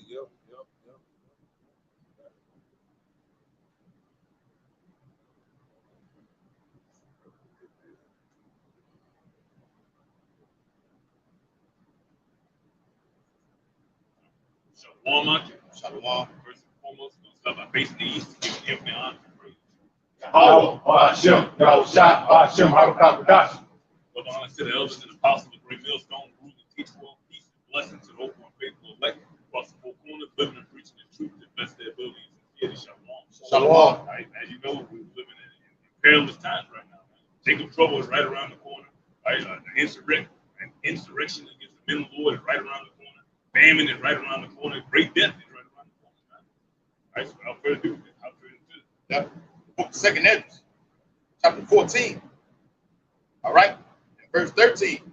Yep. Shalom, Shalom. First and foremost, we're going to start by facing the east to give him the honor and praise. Hashem, Yahusha, Hashem, Harukakadash. Lord, honor to the elders and apostles of the great millstone, rule and teach world peace and blessings to the hopeful and faithful elect across the four corners, living and preaching the truth to the best of their abilities and sincerity. Shalom. Shalom. Right, as you know, we're living in perilous times right now. Jacob trouble is right around the corner. Right? The insurrection against the men of the Lord is right around the corner. Famine is right around the corner. Great death is right around the corner. Man. Right, so without further ado, The book of 2 Ezra, chapter 14. All right, in verse 13,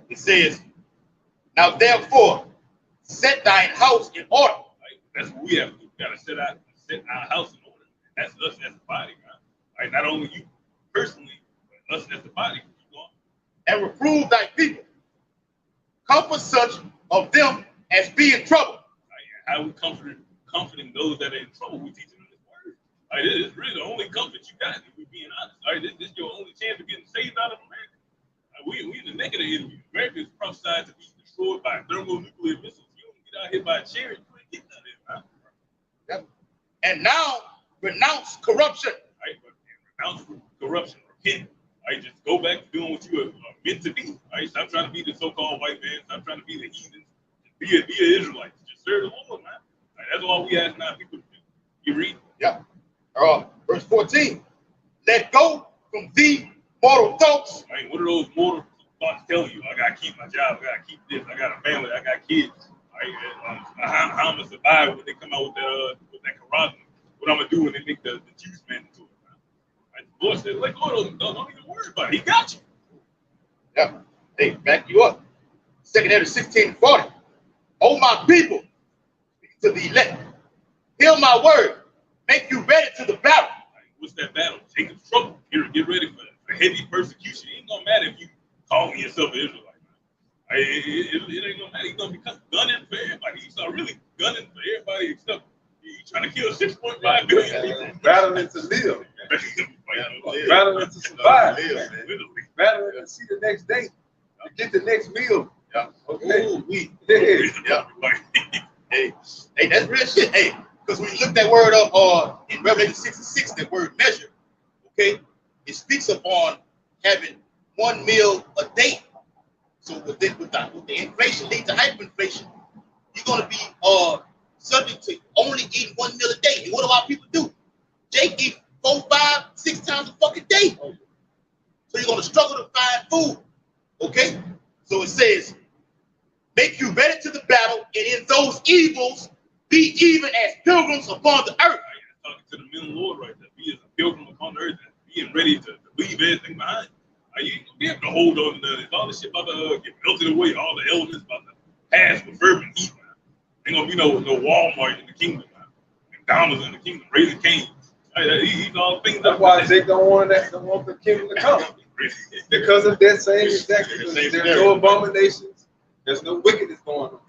it says, "Now therefore, set thine house in order." Right? That's what we have to do. We got to set our house in order. That's us as a body, man. Right? Not only you personally, but us as the body. "And reprove thy people. Comfort such of them as be in trouble." Right? How we comforting those that are in trouble, we teach them this word. Right? This is really the only comfort you got, if we're being honest. Right? This is your only chance of getting saved out of America. Right? We in the neck of the enemy. America is prophesied to be destroyed by thermonuclear missiles. You don't get out here by a chariot, you ain't getting out of here, man. Yep. "And now renounce corruption." Right? But renounce corruption, repent. Right? Just go back to doing what you are meant to be. Right? Stop trying to be the so-called white man. Stop trying to be the heathens. Be an Israelite. Just serve the Lord, man. Right? That's all we ask now people to do. You read? Yep. Verse 14, "Let go from thee mortal thoughts." Right? What are those mortal thoughts telling you? I gotta keep my job. I gotta keep this. I got a family. I got kids. Right? How I'm gonna survive when they come out with that carotid? What I'm gonna do when they make the juice man into it? Right? The Lord said, "Let go of those. Don't even worry about it. He got you." Yep. They back you up. 2 Ezra 16:40, "O my people, speak to the elect, hear my word, make you ready to the battle." Right? What's that battle? Jacob's trouble. Get ready for heavy persecution. It ain't gonna matter if you call yourself an Israelite. Right? It ain't gonna matter. He's gonna be gunning for everybody. He's not really gunning for everybody except he's trying to kill 6.5 billion people. Battling to live. Battling to survive. Battling to see the next day. To get the next meal. Yeah. Okay. Ooh, Yeah. Hey, that's real shit. Hey, because when you look that word up in Revelation 6:6, that word measure, okay, it speaks upon having one meal a day. So with the inflation, lead to hyperinflation, you're gonna be subject to only eating one meal a day. And what do our people do? They eat 4, 5, 6 times a fucking day. So you're gonna struggle to find food. Okay? So it says, "Make you ready to the battle, and in those evils be even as pilgrims upon the earth." Talking to the men of the Lord right there. Be as a pilgrim upon the earth, being ready to leave everything behind. You ain't gonna be able to hold on to all this shit about to get melted away. All the elements about to pass with fervent heat, man. Ain't gonna be no Walmart in the kingdom, man. McDonald's in the kingdom, Raising Cane's. These all things. That's why they don't want the kingdom to come. Because of that same exact. There's no abominations. There's no wickedness going on.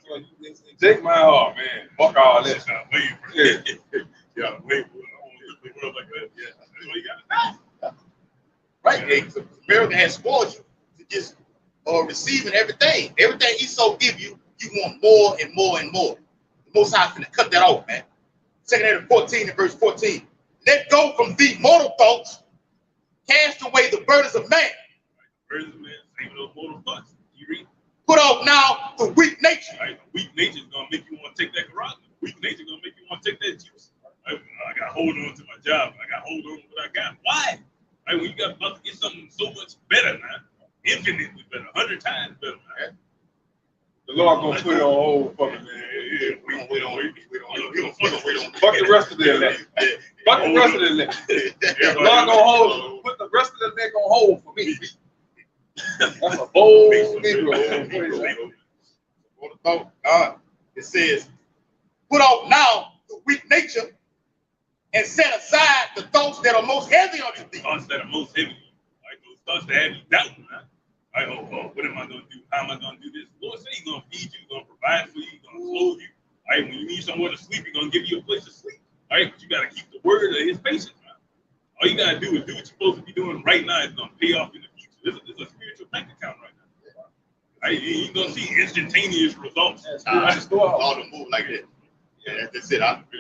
So you take my heart, man. Fuck all that. Yeah, wait. I don't like that. Yeah, that's what you gotta say. Right, Gabe? So America has spoiled you to just receiving everything. Everything he so give you, you want more and more and more. The Most High finna cut that off, man. 2 Ezra 14 and verse 14. "Let go from thee mortal thoughts, cast away the burdens of man." Burdens of man, save those mortal thoughts. You read? "Put off now the weak nature." Right? Weak nature is gonna make you want Lord gonna put it on hold for me, man. We don't Fuck the rest of the election. Fuck the rest of the election. Lord gonna hold, put the rest of the elect on hold for me. That's a bold Negro. It says, put off now the weak nature and set aside the thoughts that are most heavy on you. Thoughts that are most heavy. Like those thoughts that have you down, man. Like, oh, what am I gonna do? How am I gonna do this? Lord say he's gonna feed you, he's gonna provide for you, he's gonna clothe you. Right? When you need somewhere to sleep, he's gonna give you a place to sleep. Right? But you gotta keep the word of his patience, man. All you gotta do is do what you're supposed to be doing right now. It's gonna pay off in the future. This is a spiritual bank account right now. Right? You're gonna see instantaneous results. All the move like that. Yeah, that's it. We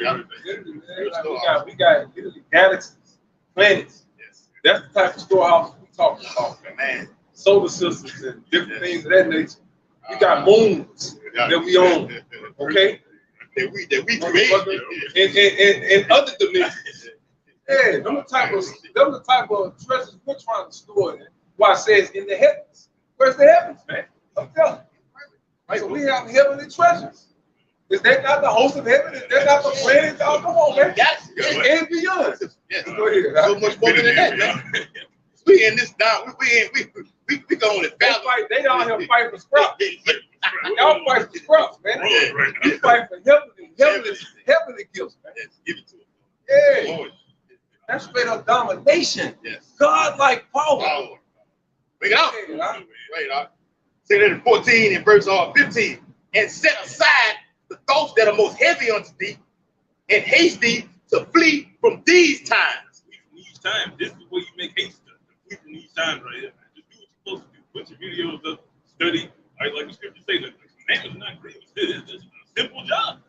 got literally galaxies, planets. Yes. That's the type of storehouse we talking about, Man. solar systems and different things of that nature. We got moons that we own, okay? That we created. In other dimensions. Yeah, them the type of treasures we're trying to store in. Why it says in the heavens. Where's the heavens, man? I'm telling you. So we have heavenly treasures. Is that not the host of heaven? Is that not the planet? Oh, come on, man. Yes. And beyond. Yes. Go ahead. So much more than that, man. We in this down. We going to battle. They down here fighting for sprouts. Y'all fight for sprouts, man. You fight for heavenly gifts, man. Yes, give it to them. Yeah. That's straight up domination. Yes. God-like power. Bring it out. Right, 2 14 and verse 15. And set aside the thoughts that are most heavy unto thee, and haste thee to flee from these times. These times, this is where you make haste to flee from these times right here, man. Just do what you're supposed to do. Put your videos up, study. Right, like the scripture say, the commandment is not great. It's just a simple job.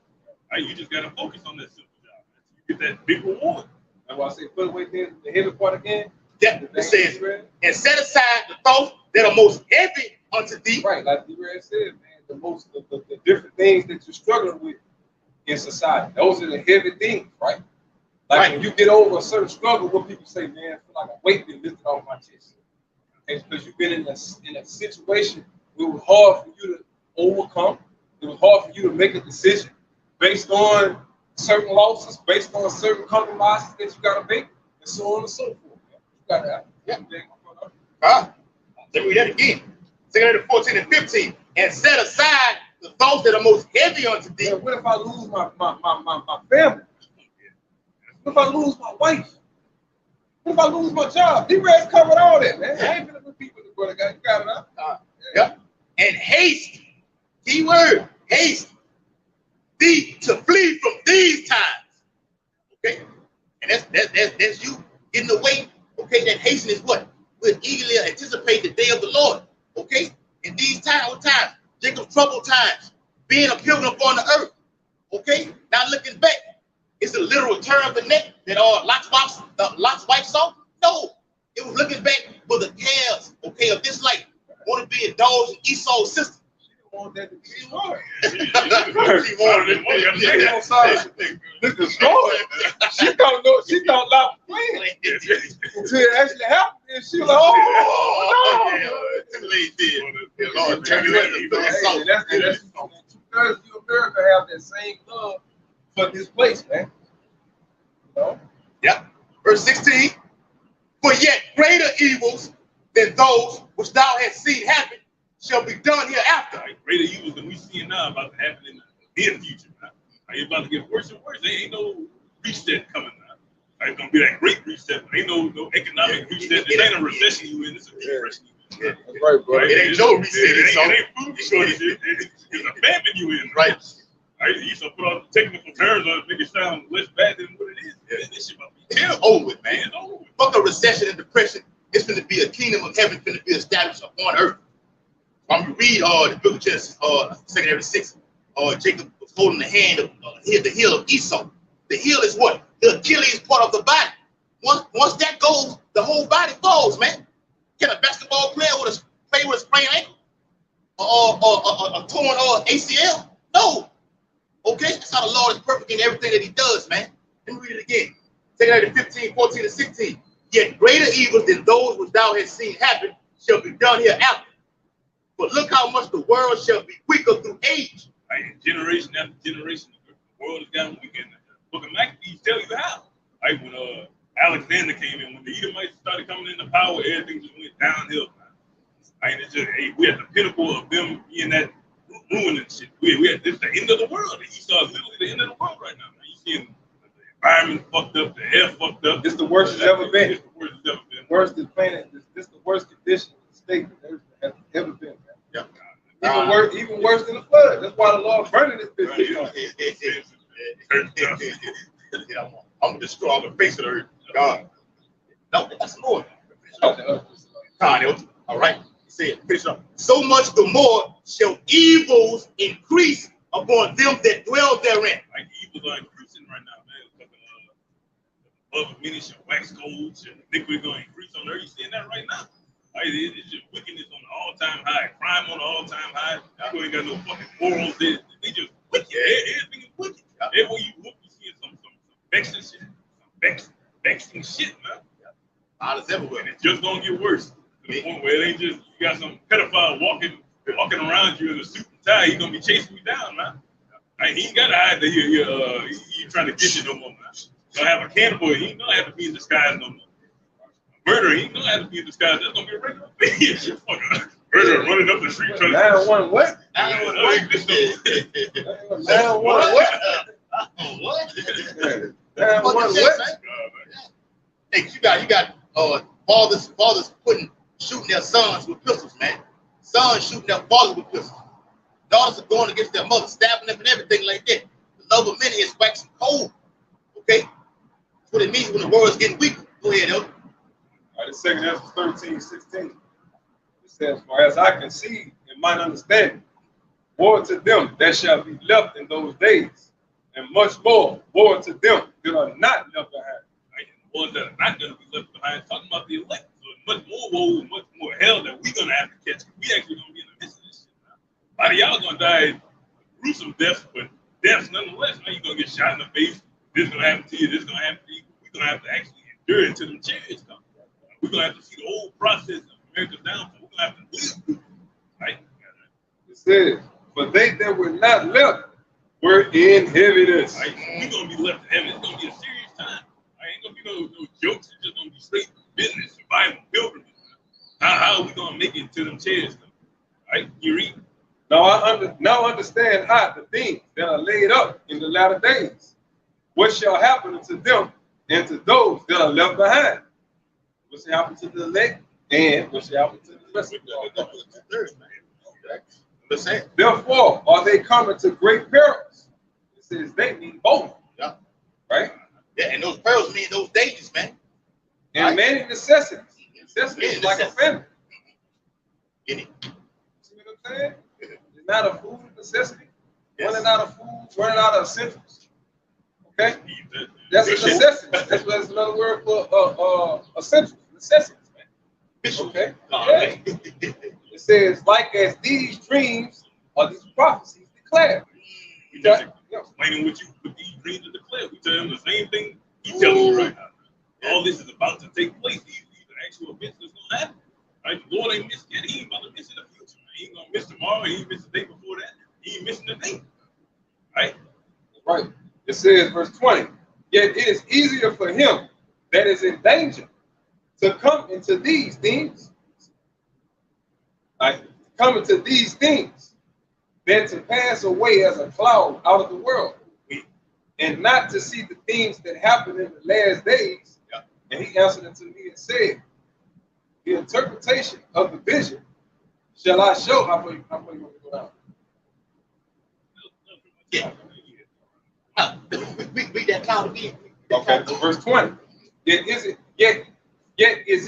Right, you just gotta focus on that simple job. You get that big reward. That's why I say put away the heavy part again. Yeah, it says, and set aside the thoughts that are most heavy unto thee. Right, like the Red said, man, the different things that you're struggling with in society. Those are the heavy things, right? Like when you get over a certain struggle, what people say, man, I feel like a weight been lifted off my chest. It's because you've been in a situation where it was hard for you to overcome. It was hard for you to make a decision based on certain losses, based on certain compromises that you got to make, and so on and so forth. Man. You got to have everything. Let me read that again. 2 14 and 15. And set aside the thoughts that are most heavy unto thee. What if I lose my family? What if I lose my wife? What if I lose my job? D-Red's covered all that, man. I ain't gonna repeat what the brother got. You got it out. Yeah. And haste, key word, haste thee to flee from these times. Okay? And that's you getting away. Okay, that hasten is what? We'll eagerly anticipate the day of the Lord. Okay? In these times, Jacob's troubled times, being a pilgrim upon the earth. Okay? Now looking back, it's a literal turn of the neck that Lot's wife saw? No. It was looking back for the cares, okay, of this life. Want to be indulged in Esau's system. She didn't want that to be hard. She wanted it. This is story. She thought Lot was playing. Until it actually happened, and she was like, oh, no. Lord, turn you into the That's 2/3 of America have that same love for this place, man. You know? Yeah. Verse 16. For yet greater evils than those which thou hast seen happen shall be done hereafter. Like greater evils than we see now about to happen in the near future. Now. It's about to get worse and worse. There ain't no reset coming now. It's gonna be that great reset, but ain't no economic reset. It ain't a recession you in. It's a depression you in. That's right, bro. It ain't no reset. It ain't food shortage. It's a famine you in. Right. Right? You used to put all the technical terms on it, make it sound less bad than what it is. Yeah. This shit about to be terrible. It's over with, man. It's over with. Fuck a recession and depression. It's going to be a kingdom of heaven going to be established upon earth. When we read the book of Genesis, 2:6, Jacob was holding the hand of the heel of Esau. The heel is what? The Achilles part of the body. Once that goes, the whole body falls, man. Can a basketball player play with a sprained ankle or a torn ACL? No. Okay, that's how the Lord is perfect in everything that he does, man. Let me read it again. 15, 14, and 16. Yet greater evils than those which thou hast seen happen shall be done hereafter. But look how much the world shall be weaker through age. Like generation after generation, the world has gotten weaker. Book of Maccabees tell you how. Like when Alexander came in, when the Edomites started coming into power, everything just went downhill. Like it's just, hey, we're at the pinnacle of them being that ruining shit. We're at this the end of the world. The East is literally the end of the world right now. Man. You seeing the environment fucked up, the air fucked up. It's the worst it's ever been. It's the worst it's ever been. Worst the planet. This the worst condition the state has ever been. Yeah. Even worse than the flood. That's why the Lord burning this bitch. I'm gonna destroy all the face of the earth. God. No, that's the Lord. All right. He said, finish up. So much the more shall evils increase upon them that dwell therein. Like evils are increasing right now, man. Above many shall wax cold, and iniquity going to increase on earth. You seeing that right now? Like, it's just wickedness on the all-time high, crime on the all-time high. People ain't got no fucking morals. They just wicked. Everything is wicked. Everywhere you look, you see some vexing shit. Some vexing shit, man. Violence everywhere. And it's just gonna get worse. To the point where it ain't just you got some pedophile walking around you in a suit and tie. He's gonna be chasing you down, man. Like, he ain't gotta hide that he trying to get you no more, man. Gonna have a cannibal. He ain't gonna have to be in disguise no more. Murder, he ain't gonna have to be in disguise. That's gonna be a regular thing. Murder running up the street trying to. 911 what? 911 what? Hey, you got fathers shooting their sons with pistols, man. Sons shooting their fathers with pistols. Daughters are going against their mother, stabbing them and everything like that. The love of many is waxing cold. Okay? That's what it means when the world's getting weaker. Go ahead, Elder. All right, the second Ezra 13:16. It says, for as I conceive in mine understanding, woe to them that shall be left in those days, and much more woe to them that are not left behind. Right? And the ones that are not going to be left behind, talking about the elect. So much more woe, much more hell that we're going to have to catch. We actually going to be in the midst of this shit now. A lot of y'all going to die gruesome deaths, but deaths nonetheless. Now you're going to get shot in the face. This is going to happen to you. This is going to happen to you. We're going to have to actually endure until them chariots come. We're going to have to see the whole process of America's downfall. We're going to have to live through it. Right? It says, but they that were not left were in heaviness. Right? We're going to be left in heaven. It's going to be a serious time. Ain't going to be no jokes. It's just going to be straight business, survival, pilgrimage. How are we going to make it to them chairs? Right? You read? Now understand how the things that are laid up in the latter days. What shall happen to them and to those that are left behind? What shall happen to the elect and what shall happen to the rest of the Therefore, are they coming to great perils? It says they mean both. Yeah. Right? Yeah, and those perils mean those dangers, man. And right? many necessities. Necessities like a family. Get it. See what I'm saying? It's not a food necessity. Yes. Running out of food, running out of essentials. Okay? That's a necessity. That's another word for essentials. Necessities, man. Okay? Yeah. It says, like as these dreams or these prophecies declare. We just explaining what these dreams are declared. We tell them the same thing he's telling you right now. All this is about to take place. These are actual events that's going to happen. Right? The Lord ain't missed yet. He ain't about to miss in the future. He ain't going to miss tomorrow. He ain't miss the day before that. He ain't missing the day. Right? Right. It says, verse 20, yet it is easier for him that is in danger to come into these things. Right? Come into these things than to pass away as a cloud out of the world. And not to see the things that happen in the last days. Yeah. And he answered unto me and said, the interpretation of the vision shall I show. How far you want to go down? Yeah. Read that cloud again. Okay, so verse 20. Yet is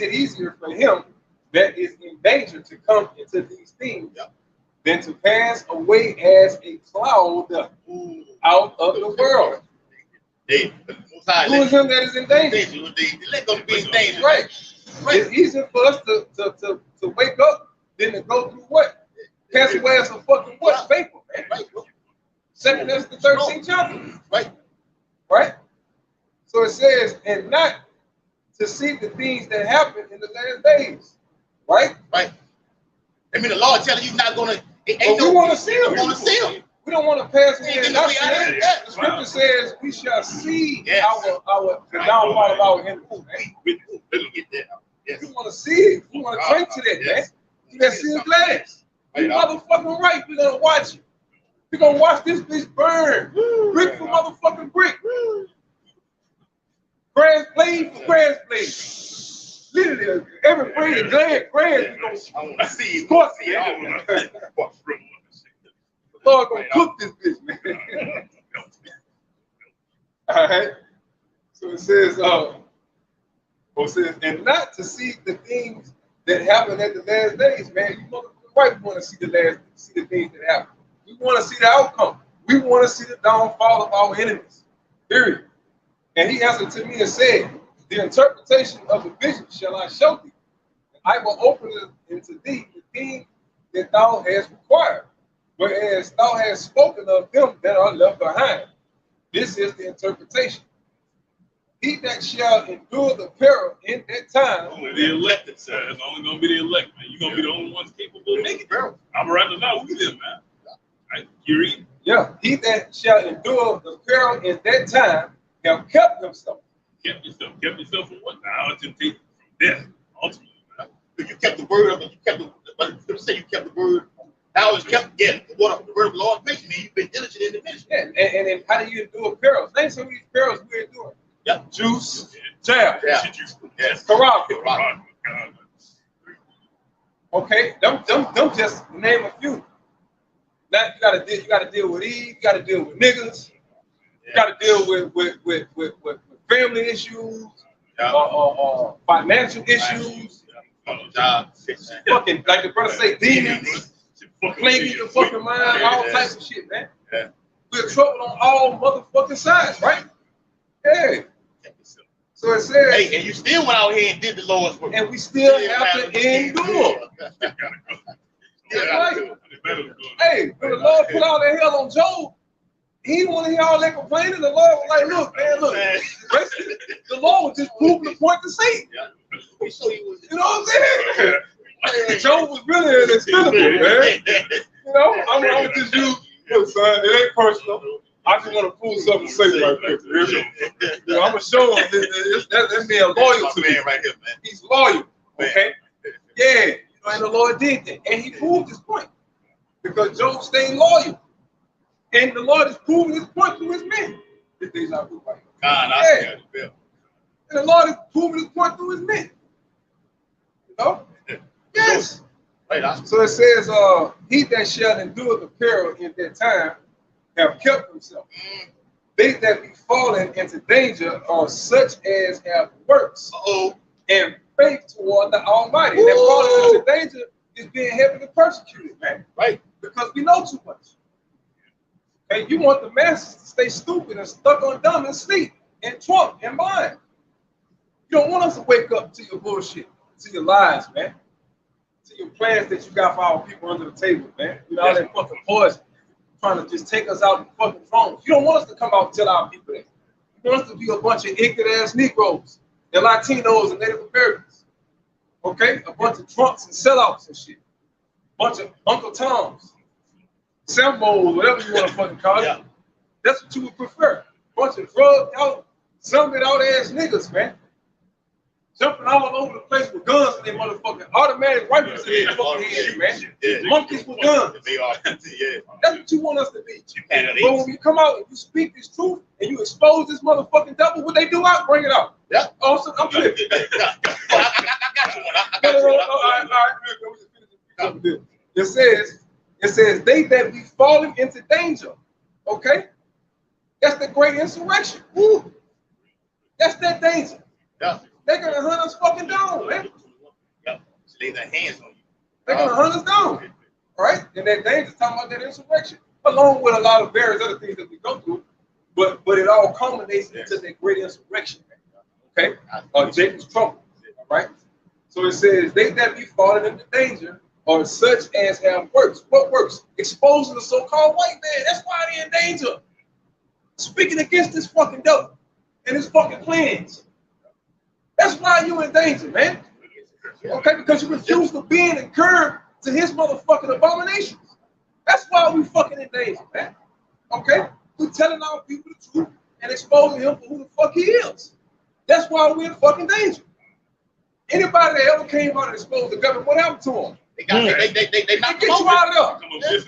it easier for him that is in danger to come into these things than to pass away as a cloud out of the world. Who is him that is in danger? Let them be in danger. Right. It's easier for us to wake up than to go through what? Pass away as a fucking what? Vapor, man. Right. Second Ezra the 13th chapter. Right. Right? So it says, and not to see the things that happen in the last days. Right? Right. I mean, the Lord telling you not gonna. It But we want to see We them. want to see them. We don't want to pass it. Ain't In. no way out of that. The scripture says we shall see Yes. our the downfall of our enemies. Man. We get that. Yes. We want to see it. We want to drink to that, Yes. man. See that sealed glass. You Right on. motherfucking right. We're gonna watch it. We're gonna watch this bitch burn. Brick for motherfucking brick. Grass blade for grass blade. Literally, every blade, grass. I want to see it. Of course, See it. I want to see it. The Lord gonna cook this bitch, man. All right. So it says, and not to see the things that happen at the last days, man. You motherfucking want to see the things that happen. We want to see the outcome. We want to see the downfall of our enemies. Period. And he answered to me and said, the interpretation of the vision shall I show thee. I will open unto thee the thing that thou hast required, whereas thou hast spoken of them that are left behind. This is the interpretation. He that shall endure the peril in that time. Only the elected, sir. It's only gonna be the elect, man. You're gonna be the only ones capable of making it. I'm right now. We them, man. Right? You read? Yeah. He that shall endure the peril in that time have kept himself. Kept yourself from what? Now it's temptation from death, ultimately, man. But you kept the word of it. You kept the. But say you kept the word. Now it's kept. Yeah, the word of the Lord makes me. You've been diligent in the ministry. Yeah. And then how do you endure perils? Name some of these perils we're enduring. Yep. Juice, jab, Yeah. Yes. Karate. God. Okay, them just to name a few. Now you gotta deal with Eve, you gotta deal with niggas, you gotta deal with family issues, financial issues, fucking like the brother say, demons, plaguing your fucking mind, all types of shit, man. Yeah. We're trouble on all motherfucking sides, right? Yeah. So it says, Hey, and you still went out here and did the Lord's work. and we still have to endure. Still Right. gotta do it. Hey, when the Lord put all that hell on Job, he didn't want to hear all that complaining. The Lord was like, look, man, look. Basically, the Lord was just proving the point to Satan. Yeah. We saw you was. You know what I'm saying? Job was really inexplicable, man. You know, I'm gonna just use, look, son, it ain't personal. I just want to prove something to Satan right there. Really. You know, I'm gonna show him that man loyal to me. Right here, man. He's loyal. Okay? Yeah. You know, and the Lord did that. And he proved his point. Because Job stayed loyal. And the Lord is proving his point through his men. This thing's not good, right? God, I got it, Bill. And the Lord is proving his point through his men. You know? Yes. Right. So it says, he that shall endure the peril in that time have kept himself. They that be fallen into danger are such as have works and faith toward the Almighty. And that falling into danger is being heavily persecuted, man. Right. Because we know too much. And you want the masses to stay stupid and stuck on dumb and sleep and drunk and blind. You don't want us to wake up to your bullshit, to your lies, man. To your plans that you got for our people under the table, man. You know, all that fucking poison trying to just take us out of the fucking thrones. You don't want us to come out and tell our people that. You want us to be a bunch of ignorant-ass Negroes and Latinos and Native Americans. Okay? A bunch of drunks and sellouts and shit. Bunch of Uncle Toms, Sambos, whatever you want to fucking call it. That's what you would prefer. Bunch of drugged out, zombie out ass niggas, man. Jumping all over the place with guns in their motherfucking automatic rifles in their fucking head, man. Monkeys with guns. That's what you want us to be. But when you come out and you speak this truth and you expose this motherfucking devil, what they do out, bring it out. Yeah. Oh, so I'm tripping. I got you one. All right. It says, they that be falling into danger. Okay? That's the great insurrection. Woo. That's that danger. Yeah. They're gonna hunt us fucking down, man. Yeah. So lay their hands on you. They're gonna hunt us down. All right? And that danger is talking about that insurrection, along with a lot of various other things that we go through. But it all culminates into that great insurrection, man. Okay? Jacob's trouble. All right? So it says, they that be falling into danger are such as have works. What works? Exposing the so-called white man. That's why they're in danger. Speaking against this fucking devil and his fucking plans. That's why you're in danger, man. Okay, because you refuse to bend and curb to his motherfucking abominations. That's why we fucking in danger, man. Okay? We're telling our people the truth and exposing him for who the fuck he is. That's why we're in fucking danger. Anybody that ever came out and exposed the government, what happened to them? They knocked Get them you out of there.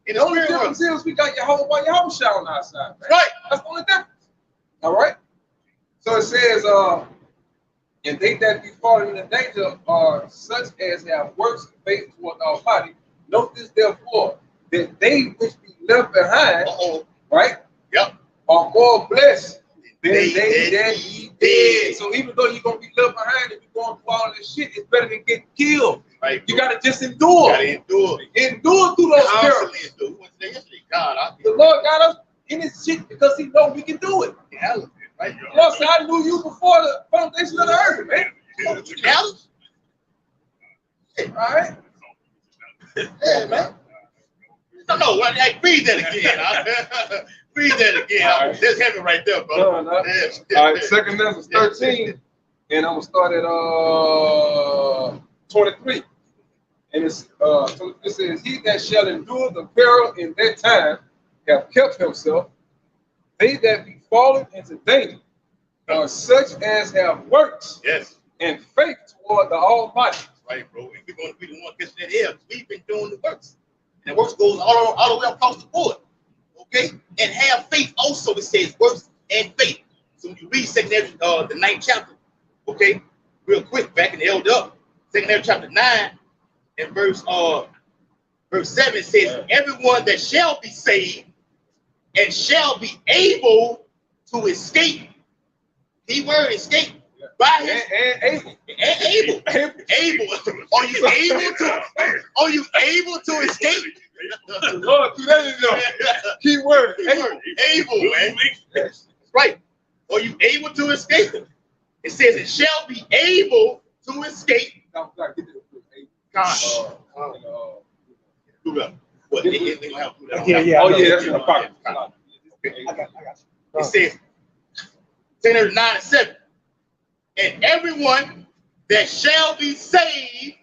in The only difference is we got your whole shower outside, man. Right. That's the only difference. All right? So it says, and they that be fallen in the danger are such as have works and faith toward the Almighty. Note this, therefore, that they which be left behind, right? Yep. Are more blessed than They that be dead. So even though you're gonna be left behind and you're going through all this shit, it's better than getting killed. Right. You gotta just endure. Endure through those perils. The Lord got us in this shit because He knows we can do it. Right. The Lord said, I knew you before the foundation of the earth, man. All right. Yeah, man. No, hey, read that again. Read that again. Right. That's heavy right there, brother. No. All right, 2 Corinthians 13, and I'm gonna start at 23. And it's 23 says, he that shall endure the peril in that time have kept himself. They that be fallen into danger are such as have works and faith toward the Almighty. Right, bro. We're going to be the one catching that air. We've been doing the works. And the works goes all the way across the board. Okay? And have faith also, it says works and faith. So when you read secondary, the 9th chapter, okay, real quick, back in the Elder up, secondary chapter 9 and verse 7 says, everyone that shall be saved and shall be able to escape. Key word, escape. By his able. Are you able to? Are you able to escape? Lord, do that in there. Key word. Able, man. That's right. Are you able to escape? It says it shall be able to escape. God. What? They gonna have to do that. Yeah. Oh, yeah, that's in the pocket. I got you. It says, 9 and 7. And everyone that shall be saved.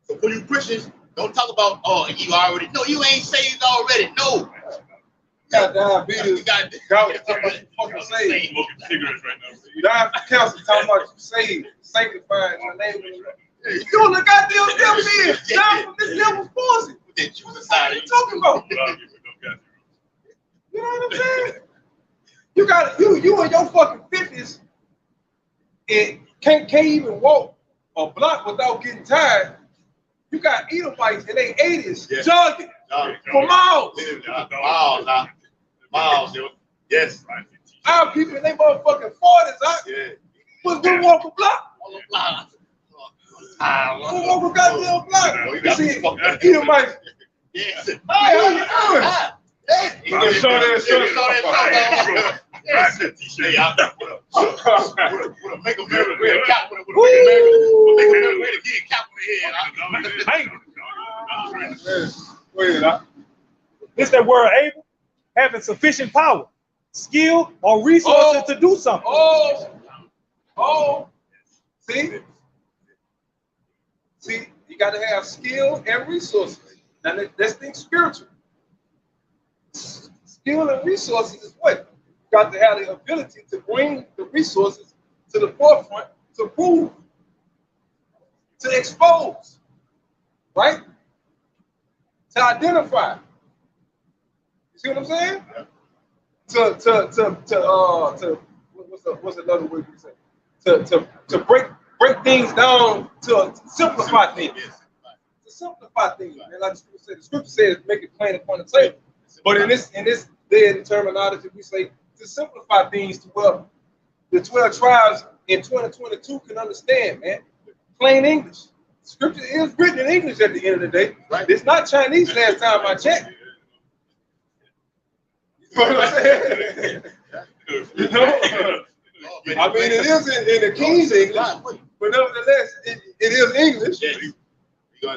So for you Christians, don't talk about, oh, you already, no, you ain't saved already. No. You got diabetes. You got God, talking about you fucking saved. Smoking cigarettes right now. You died for cancer, talking about you saved, sanctified in the name of the Lord. You doing the goddamn devil in. Down from this devil's poison. that you What decided. are you talking about? You know what I'm saying? You got you in your fucking 50s and can't even walk a block without getting tired. You got Edomites in their 80s jogging for miles. Miles. Yes. Our people in their motherfucking 40s, we walk a block. We walk a goddamn block. You see, Edomites. Yes. Hey, how you doing? Show that. Make America wear a cap. Make America wear a cap on the head. This that word able, having sufficient power, skill, or resources to do something. See, you got to have skill and resources. Now, let's think spiritual. Skill and resources is what? You got to have the ability to bring the resources to the forefront, to prove, to expose, right? To identify. You see what I'm saying? What's another word you say? To break things down, to simplify things. To simplify things, man. Like the scripture says, make it plain upon the table. But in this day and terminology, we say to simplify things to where the 12 tribes in 2022 can understand, man. Plain English. Scripture is written in English at the end of the day. Right. It's not Chinese last time I checked. You know what I'm saying? You know? I mean, it is in the King's English, but nevertheless, it is English.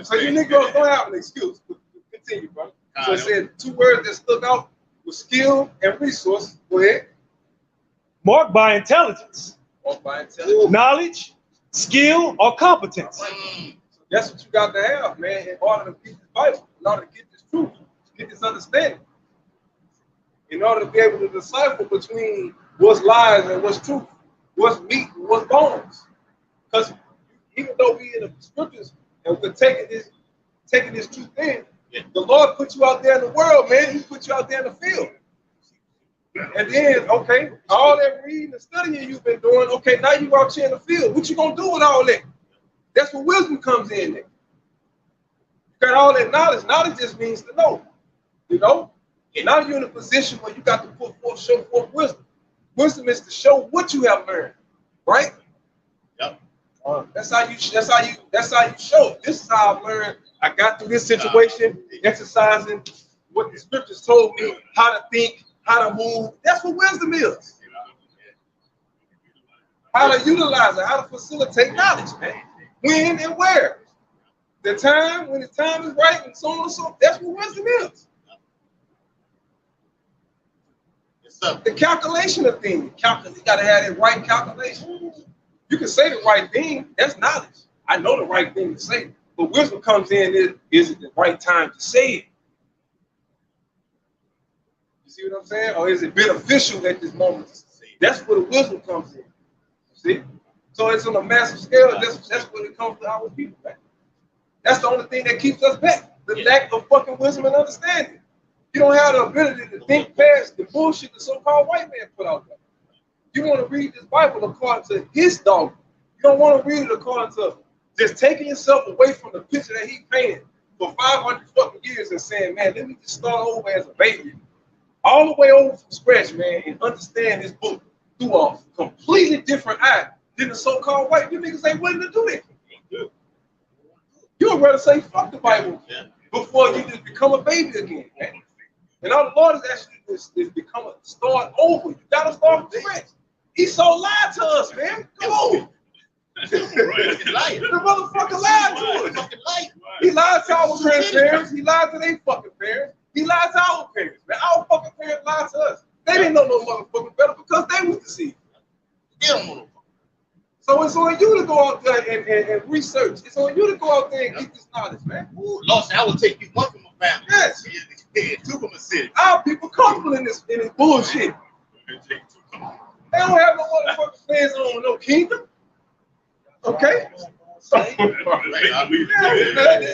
So you niggas don't have an excuse. Continue, brother. So it said 2 words that stuck out with skill and resource. Go ahead. Marked by intelligence, Marked by intelligence. knowledge, skill, or competence. So That's what you got to have, man, in order to get this Bible, in order to get this truth, get this understanding. In order to be able to decipher between what's lies and what's truth, what's meat and what's bones. Because even though we in the scriptures and we're taking this truth in, the Lord put you out there in the world, man. He put you out there in the field. And then, okay, all that reading and studying you've been doing, okay, now you out here in the field. What you gonna do with all that? That's where wisdom comes in there. You got all that knowledge. Knowledge just means to know, you know? And now you're in a position where you got to show forth wisdom. Wisdom is to show what you have learned, right? Yep. That's how you show it. This is how I've learned. I got through this situation, exercising what the scriptures told me, how to think, how to move. That's what wisdom is. How to utilize it, how to facilitate knowledge, man. When and where. The time, when the time is right, and so on and so on. That's what wisdom is. The calculation of things. You got to have the right calculation. You can say the right thing. That's knowledge. I know the right thing to say. But wisdom comes in, is it the right time to say it? You see what I'm saying? Or is it beneficial at this moment to say it? That's where the wisdom comes in. See? So it's on a massive scale. That's when it comes to our people, man. That's the only thing that keeps us back. The lack of fucking wisdom and understanding. You don't have the ability to think past the bullshit the so-called white man put out there. You want to read this Bible according to his dogma. You don't want to read it according to just taking yourself away from the picture that he painted for 500 fucking years and saying, man, let me just start over as a baby. All the way over from scratch, man, and understand this book through a completely different eye than the so-called white. You niggas ain't willing to do that. You would rather say fuck the Bible before you just become a baby again, man. And all the Lord is actually is become a start over. You gotta start from scratch. Esau lied to us, man. Come on. The motherfucker lied to us. He lied to our grandparents. He lied to their fucking parents. He lied to our parents, man. Our fucking parents lied to us. They didn't know no motherfucking better because they was deceived. They don't know no. So it's on you to go out there and research. It's on you to go out there and get this knowledge, man. Ooh, Lord, I will take you one from a family. Yes. Two from a city. Our people comfortable in this bullshit. They don't have no motherfucking fans on no kingdom. Okay? They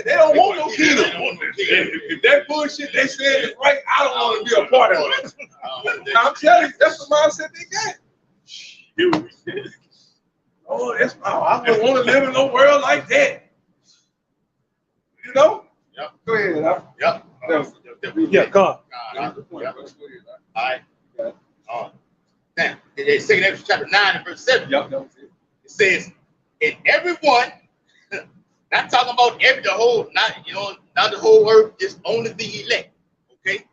don't want no kingdom. If that bullshit they said is right, I don't want to be a part of it. I'm telling you, that's the mindset they got. Oh, I wouldn't want to live in no world like that. You know? Yep. Go ahead. Yep. Yeah, come on. All right. Now, in 2 Ezra chapter 9 and verse 7, it says, and everyone, not talking about not the whole earth, just only the elect. Okay?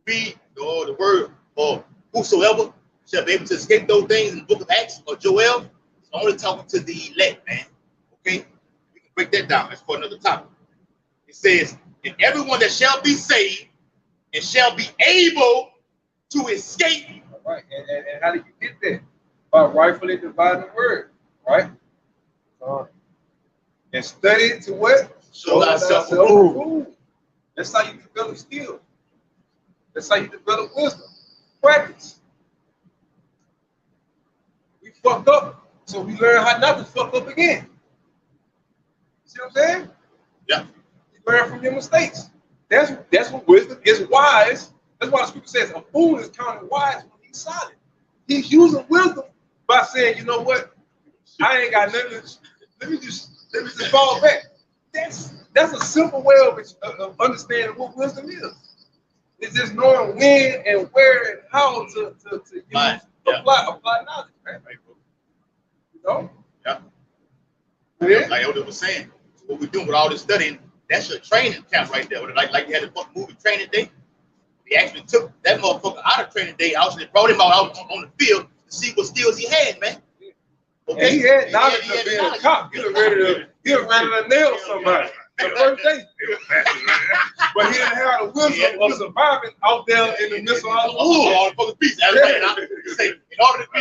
Read the word, or whosoever shall be able to escape those things in the book of Acts or Joel. It's only talking to the elect, man. Okay? We can break that down. That's for another topic. It says, and everyone that shall be saved and shall be able to escape. All right. And how do you get there? By rightfully dividing the word, right? And study to what? Show thyself approved. That's how you develop skill. That's how you develop wisdom. Practice. We fucked up, so we learn how not to fuck up again. See what I'm saying? Yeah. You learn from your mistakes. That's what wisdom is. Wise. That's why the scripture says a fool is counted wise when he's silent. He's using wisdom by saying, you know what? I ain't got nothing. Let me just fall back. That's a simple way of understanding what wisdom is. It's just knowing when and where and how to use, apply knowledge, man. You know? Yeah. Yeah. Like Elder was saying, what we're doing with all this studying, that's your training camp right there. Like you had the fucking movie Training Day. They actually took that motherfucker out of Training Day, actually brought him out on the field to see what skills he had, man. Okay, and he had knowledge of being a cop. He was ready to nail somebody the first day. But he didn't have the wisdom of surviving out there in the midst of all the wolves. All the fucking beasts. In order to be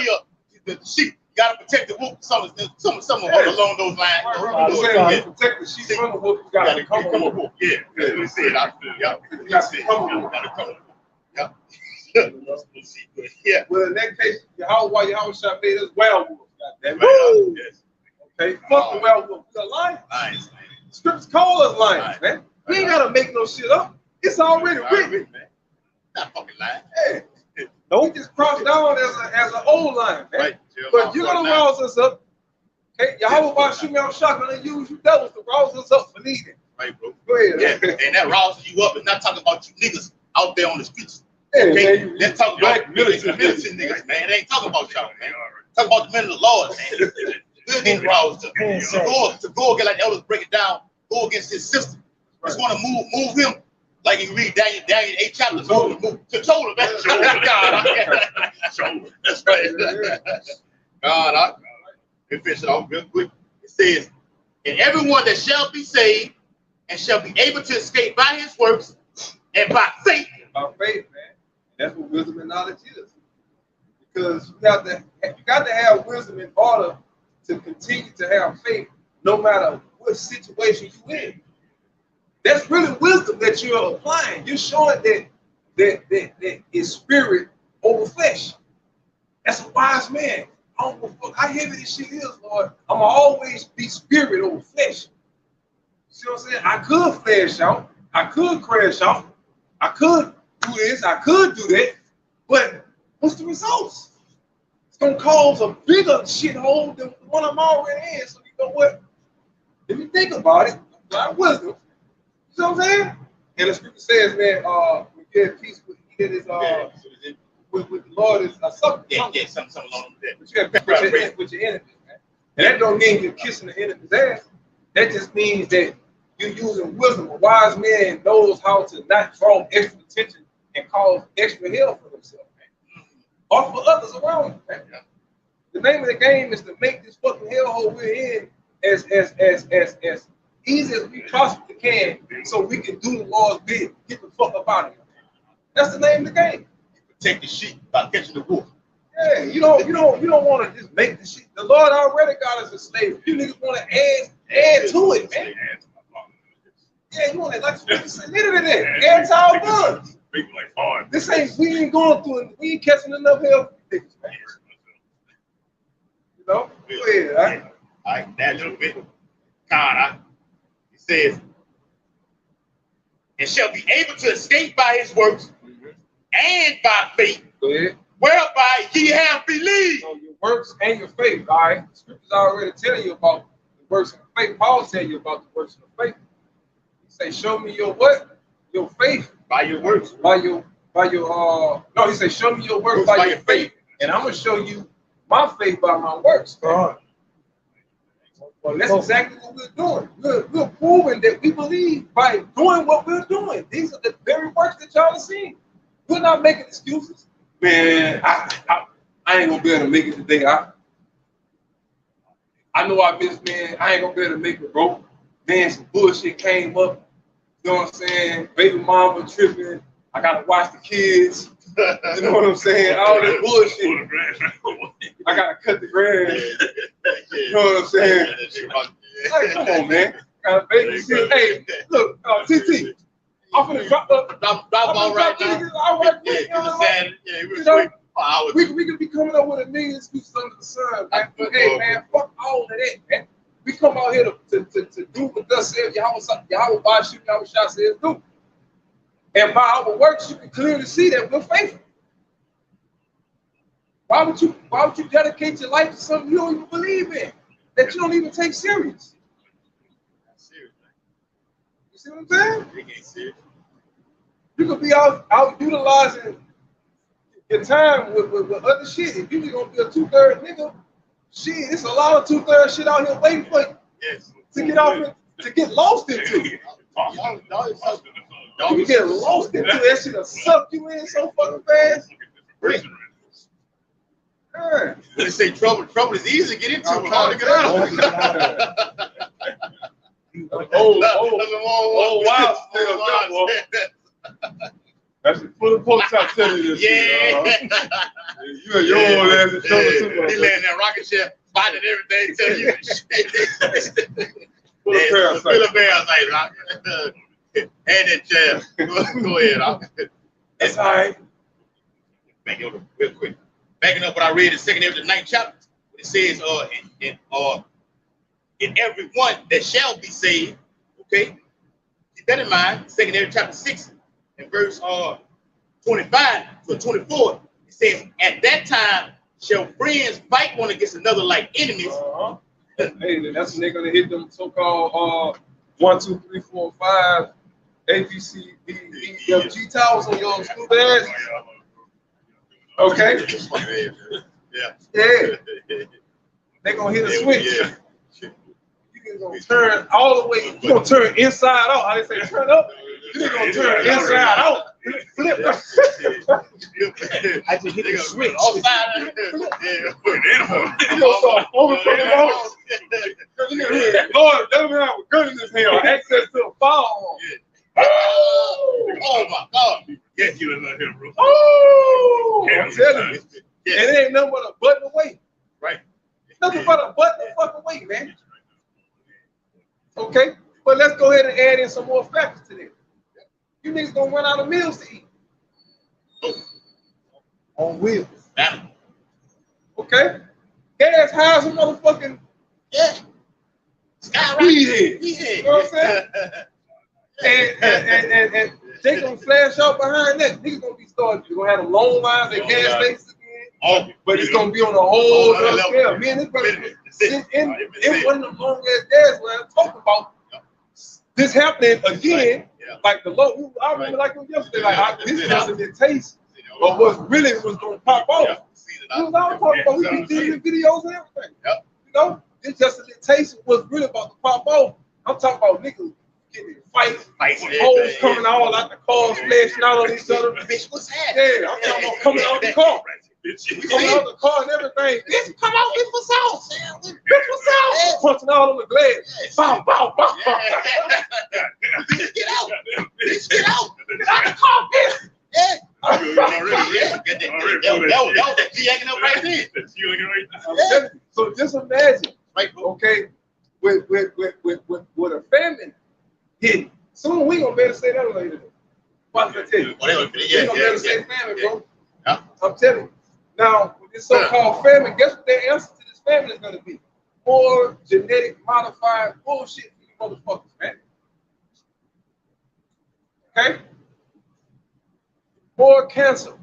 the sheep, gotta protect the wolf. Some along those lines. Right. Protect the sheep from the wolf. You gotta come with the wolf. Yeah, that's what he said. Yeah, you gotta come with the wolf. Yeah. Well, in that case, Yahweh shall made us werewolves. Goddamn Right. it. Okay, fuck the werewolf. We're lions. Scripts call us lions, man. We ain't gotta make no shit up. It's already written, man. Not fucking lying. Yeah. We just crossed down as an old lion, man. Right. But you're gonna rouse us up. Okay, Yahweh about shoot me out shotgun and use you devils to rouse us up for needing. Right, bro. Go ahead. Yeah, and that rouses you up. It's not talking about you niggas out there on the streets. Yeah, Okay, man, let's talk about militant niggas, man. It ain't talking about y'all, man. Talk about the men of the Lord, man. We're getting roused up. To go against, like the elders break it down, go against his system. Just want to move him, like you read Daniel 8 chapters, move to total, man. That's right. God, let me finish it off real quick. It says, and everyone that shall be saved and shall be able to escape by his works and by faith. By faith, man. That's what wisdom and knowledge is. Because you got to have wisdom in order to continue to have faith, no matter what situation you're in. That's really wisdom that you're applying. You're showing that is spirit over flesh. That's a wise man. I don't give a fuck how heavy this shit is, Lord. I'm gonna always be spirit over flesh. See what I'm saying? I could flash out. I could crash out. I could do this. I could do that. But what's the results? It's gonna cause a bigger shithole than the one I'm already in. So you know what? If you think about it, God wisdom. You know what I'm saying? And the scripture says, man, we get peace with with the Lord is something. Yeah, something along that. But you have peace with your enemies, man. And that don't mean you're kissing the enemy's ass. That just means that you're using wisdom. A wise man knows how to not draw extra attention and cause extra hell for himself, man. Or for others around him, man. The name of the game is to make this fucking hellhole we're in as easy as we possibly can, so we can do the Lord's bid. Get the fuck up out of here. That's the name of the game. Protect the sheep by catching the wolf. Yeah, you don't want to just make the shit. The Lord already got us a slave. You niggas want to add to it, man. Yeah, you want to like literally that. Add to our guns. This ain't we ain't going through it. We ain't catching enough hell for niggas, man. You know? Go ahead, right? All right, that little bit. God, he says, and shall be able to escape by his works and by faith, whereby ye have believed. So your works and your faith, all right? The scriptures already tell you about the works of faith. Paul tell you about the works of faith. He say, show me your what? Your faith. By your works. No, he say, show me your works by your faith. And I'm gonna show you my faith by my works. Well, that's exactly what we're doing. We're proving that we believe by doing what we're doing. These are the very works that y'all are seeing. We're not making excuses. Man, I ain't gonna be able to make it today. I know I missed, man. I ain't gonna be able to make it, bro. Man, some bullshit came up. You know what I'm saying? Baby mama tripping. I gotta watch the kids. You know what I'm saying? All this bullshit. I gotta cut the grass. You know what I'm saying? Like, come on, man. Gotta babysit. Hey, look, TT. I'm finna drop all right now. All right, we can be coming up with a million excuses under the sun, man. But hey, man, fuck all of that, man. We come out here to do what thus said Yahweh by shooting Yahweh shot says do. And by our works, you can clearly see that we're faithful. Why would you dedicate your life to something you don't even believe in, that you don't even take serious? You see what I'm saying? You could be out utilizing your time with other shit. If you're gonna be a 2/3 nigga, shit, it's a lot of 2/3 shit out here waiting for you to get off to get lost into. You get lost into that shit'll suck you in so fucking fast. When they say trouble is easy to get into, hard to get out. Oh wow. That's the full of post I tell you this. Yeah. You and your old ass in trouble too. He landed in that rocket ship, spotted everything, tell you shit. Full of parasites. Full of parasites, Rock. And that chair. Go ahead, Rock. That's all right. Back it up real quick. Backing up what I read in 2 Timothy the 9th chapter. It says, in every one that shall be saved, okay? Keep that in mind. 2 Timothy chapter 6 and verse 25 to 24. It says, at that time shall friends fight one against another like enemies. Hey, that's when they're gonna hit them so-called 1, 2, 3, 4, 5 ABC, D, E, F, G towers on your school bags. Okay. Yeah. They're gonna hit a switch. You're gonna turn all the way. You're gonna turn inside out. How they say turn up? You're gonna turn inside out. Flip. I just hit the switch. All sides. You gonna start overflowing out. Lord, let me have a gun in this hand. Access to a firearm. Oh my God. Yeah, you in here, bro. Oh, I'm telling you. And it ain't nothing but a button away. Right. Nothing but a button the fuck away, man. Okay, but let's go ahead and add in some more factors to this. You niggas gonna run out of meals to eat. On wheels. Okay? Gas high as a motherfucking Skyrocket. You know what I'm saying? And they gonna flash out behind that. Niggas gonna be starting. You're gonna have them long lines at gas stations again. But it's gonna be on a whole other scale. Me and this brother in one of them long ass gas lines talking about this happening again. Like the low, I remember like yesterday, like this doesn't get taste of what really was gonna pop off. We was all talking about, we be doing videos and everything. You know, it's just a little taste of what's really about to pop off. I'm talking about niggas getting in fights, hoes coming all out the cars, flashing out on each other. Bitch, what's happening? Yeah, I'm talking about coming out the car. Coming out the car and everything. Bitch, come out, bitch, for sauce. Bitch, for sauce. Punching out on the glass. Bow, bow, bow. Bitch, get out. Bitch, get out. Get out the car, bitch. Yeah. That was that G acting up right then. So just imagine, okay, with a famine hitting. Soon we gonna better say that later. What did I tell you? We gonna better say famine, bro. I'm telling you. Now, with this so-called famine, guess what their answer to this famine is gonna be? More genetic modified bullshit for you motherfuckers, man. Okay? More cancer.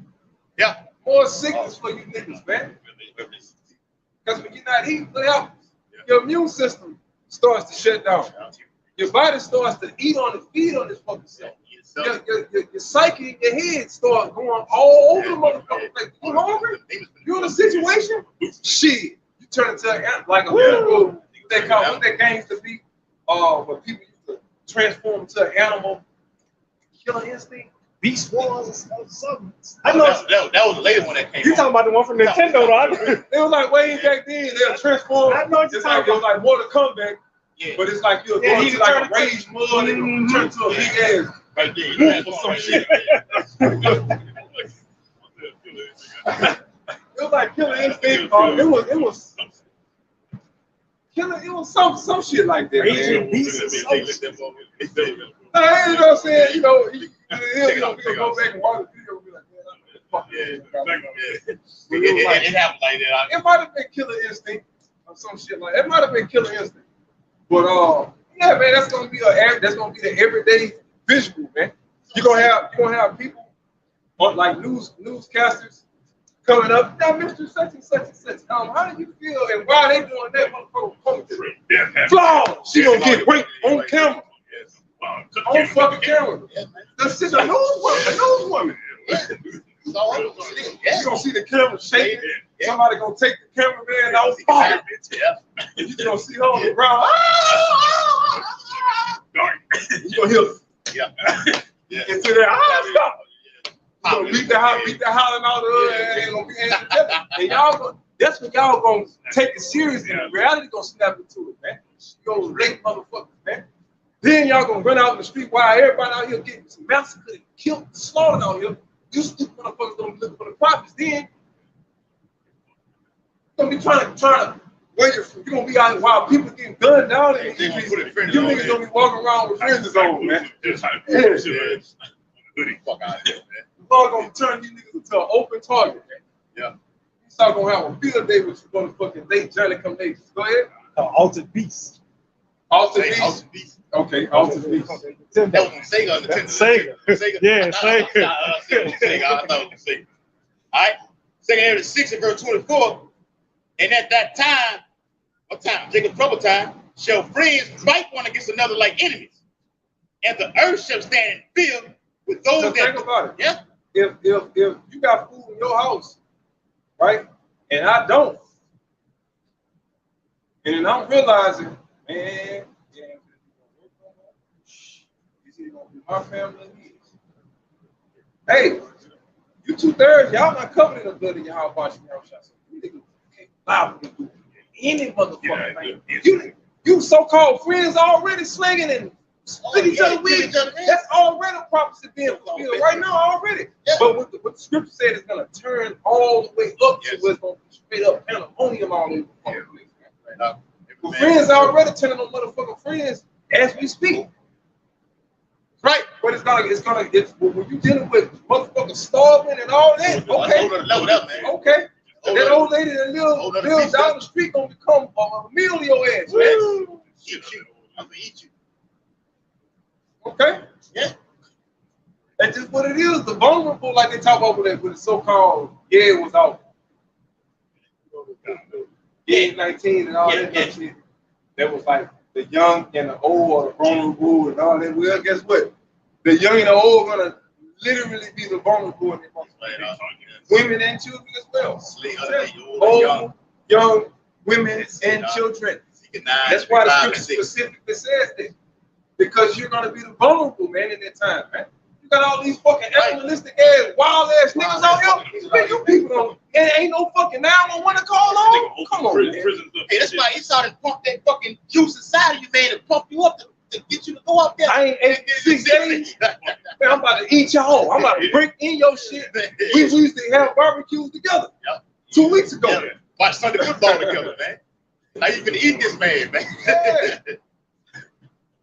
Yeah. More sickness for you niggas, man. Because when you're not eating, what happens? Your immune system starts to shut down. Your body starts to eat on and feed on this fucking stuff. Your psyche in your head starts going all over the motherfucker. Like, you hungry? You in a situation? Shit. You turn into like a little, they call what that game used to be, where people used to transform into an animal. Killer instinct. Beast Wars or something. I know that was the latest one that came. You talking about the one from Nintendo, though? It was like way back then. They'll transform. I know what you're it's like, talking it was like Mortal Kombat. Yeah. But it's like you're going to like a rage mud and turn to a big ass. Right there. Or some shit. It was like Killer Instinct. It was some shit like that, man. You know what I'm saying? You know, he'll go back and watch the video and be like, man, It happened like that. it might have been Killer Instinct or some shit like that. It might have been Killer Instinct. But yeah, man, that's gonna be the everyday visual, man. You're gonna have people like newscasters coming up. Now, Mr. Such and such and such. How do you feel and why they doing that? Motherfucker, flawless. She gonna get raped on camera. On fucking camera. That's just a newswoman. You gonna see the camera shaking. Somebody gonna take the cameraman out. You gonna see her on the ground. You gonna hear. Into there. Stop. You gonna beat the hollering out of her and y'all gonna. That's when y'all gonna take it serious and reality gonna snap into it, man. You gonna late motherfuckers, man. Then y'all gonna run out in the street while everybody out here getting massacred, killed, slaughtered out here. You stupid motherfuckers gonna be looking for the profits. Then you're gonna be trying to wait. You're gonna be out while people getting gunned down, and you niggas gonna be walking around with friends on, man. Fuck out of here, man. We're gonna turn these niggas into an open target, man. Yeah. You start gonna have a field day with you motherfucking late Johnny come late. Go ahead. Altered Beast. Altered Beast. Okay, Altered Beast. That was on Sega. Sega. Yeah, Sega. I thought it was Sega. All right. 2 Amos 6 and verse 24. And at that time, what time? Jacob trouble time, shall friends fight one against another like enemies. And the earth shall stand filled with those that think about it. Yeah. If you got food in your house, right, and I don't, and then I'm realizing, man, this is gonna be my family needs. Hey, you 2/3, y'all not covered in the blood in your house, washing your house. You niggas can't lie with you. Any motherfucker, man. You so-called friends already slinging and split each other with. That's already a prophecy being fulfilled right now already. Yeah. But what the scripture said is gonna turn all the way up to where it's gonna be straight up pandemonium all over the place. The friends already turning on motherfucking friends as we speak. Right, but it's when you dealing with motherfuckers starving and all that. Okay, Load up, man. okay. And that old lady that lives down the street gonna become a meal to your ass, man. Eat you. I'm gonna eat you. Okay? Yeah. That's just what it is. The vulnerable, like they talk over there with the so-called, it was out. Yeah, 19 and all that shit. That was like the young and the old or the vulnerable and all that. Well, guess what? The young and the old are gonna literally be the vulnerable in their women and children as well. Old, young, women and children. That's why the scripture specifically says that. Because you're gonna be the vulnerable, man, in that time, man. You got all these fucking animalistic ass, wild ass niggas out here. Man, you people don't, and ain't no fucking 911 to call on. Come on, man. Hey, that's why he started to pump that fucking juice inside of you, man, to pump you up to get you to go up there. I ain't ate 6 days. Man, I'm about to eat y'all. I'm about to break in your shit. We used to have barbecues together 2 weeks ago. Watch Sunday football together, man. Now you gonna eat this man, man. Yeah.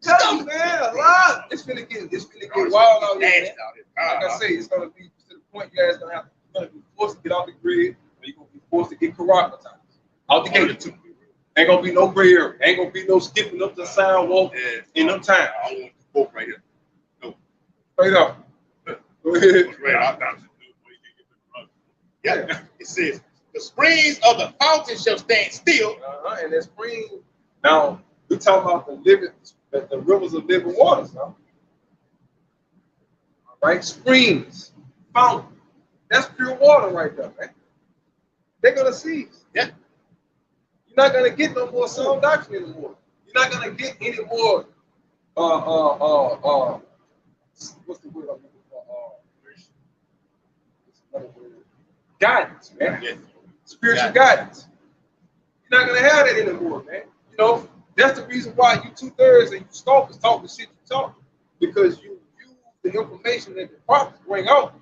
Tell you, man, a lot. It's gonna get wild out here, man. Like I say, it's gonna be to the point you guys gonna be forced to get off the grid, or you're gonna be forced to get carotid out the gate too. Ain't gonna be no gray area. Ain't gonna be no skipping up the sidewalk in no time. I want to both right here. No. Straight up. Go ahead. Yeah. It says the springs of the fountain shall stand still. And that spring. Now we talking about the rivers of living waters now. All right, springs, fountain. That's pure water right there, man. They're gonna cease. Yeah. You're not gonna get no more sound doctrine anymore. You're not gonna get any more what's the word I'm looking for? Guidance, man. Yes. Spiritual guidance. You're not gonna have that anymore, man. You know, that's the reason why you 2/3 and you scoffers talk the shit you talk, because you use the information that the prophets bring out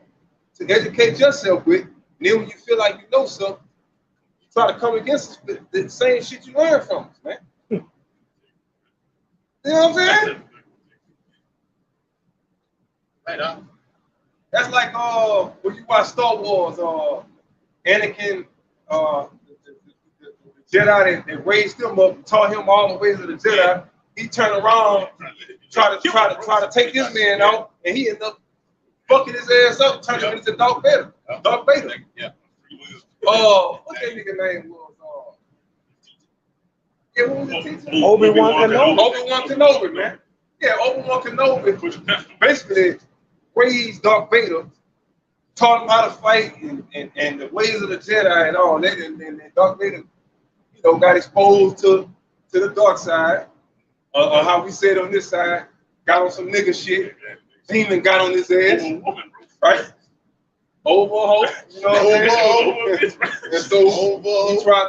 to educate yourself with. And then when you feel like you know something, you try to come against the same shit you learned from us, man. You know what I'm saying? Right up. That's like when you watch Star Wars, Anakin, the Jedi that raised him up and taught him all the ways of the Jedi. He turned around, try to take this man out, and he ended up fucking his ass up, turning him into Darth Vader. Darth Vader. Yeah. What that nigga name was? What was the teacher? Obi-Wan Kenobi. Obi-Wan Kenobi, man. Yeah, Obi-Wan Kenobi basically raised Darth Vader, taught him how to fight and the ways of the Jedi and all that, and Darth Vader, you know, got exposed to the dark side, or how we said on this side, got on some nigga shit. Demon got on his ass, right? Overhaul, you know what I'm saying? And so he tried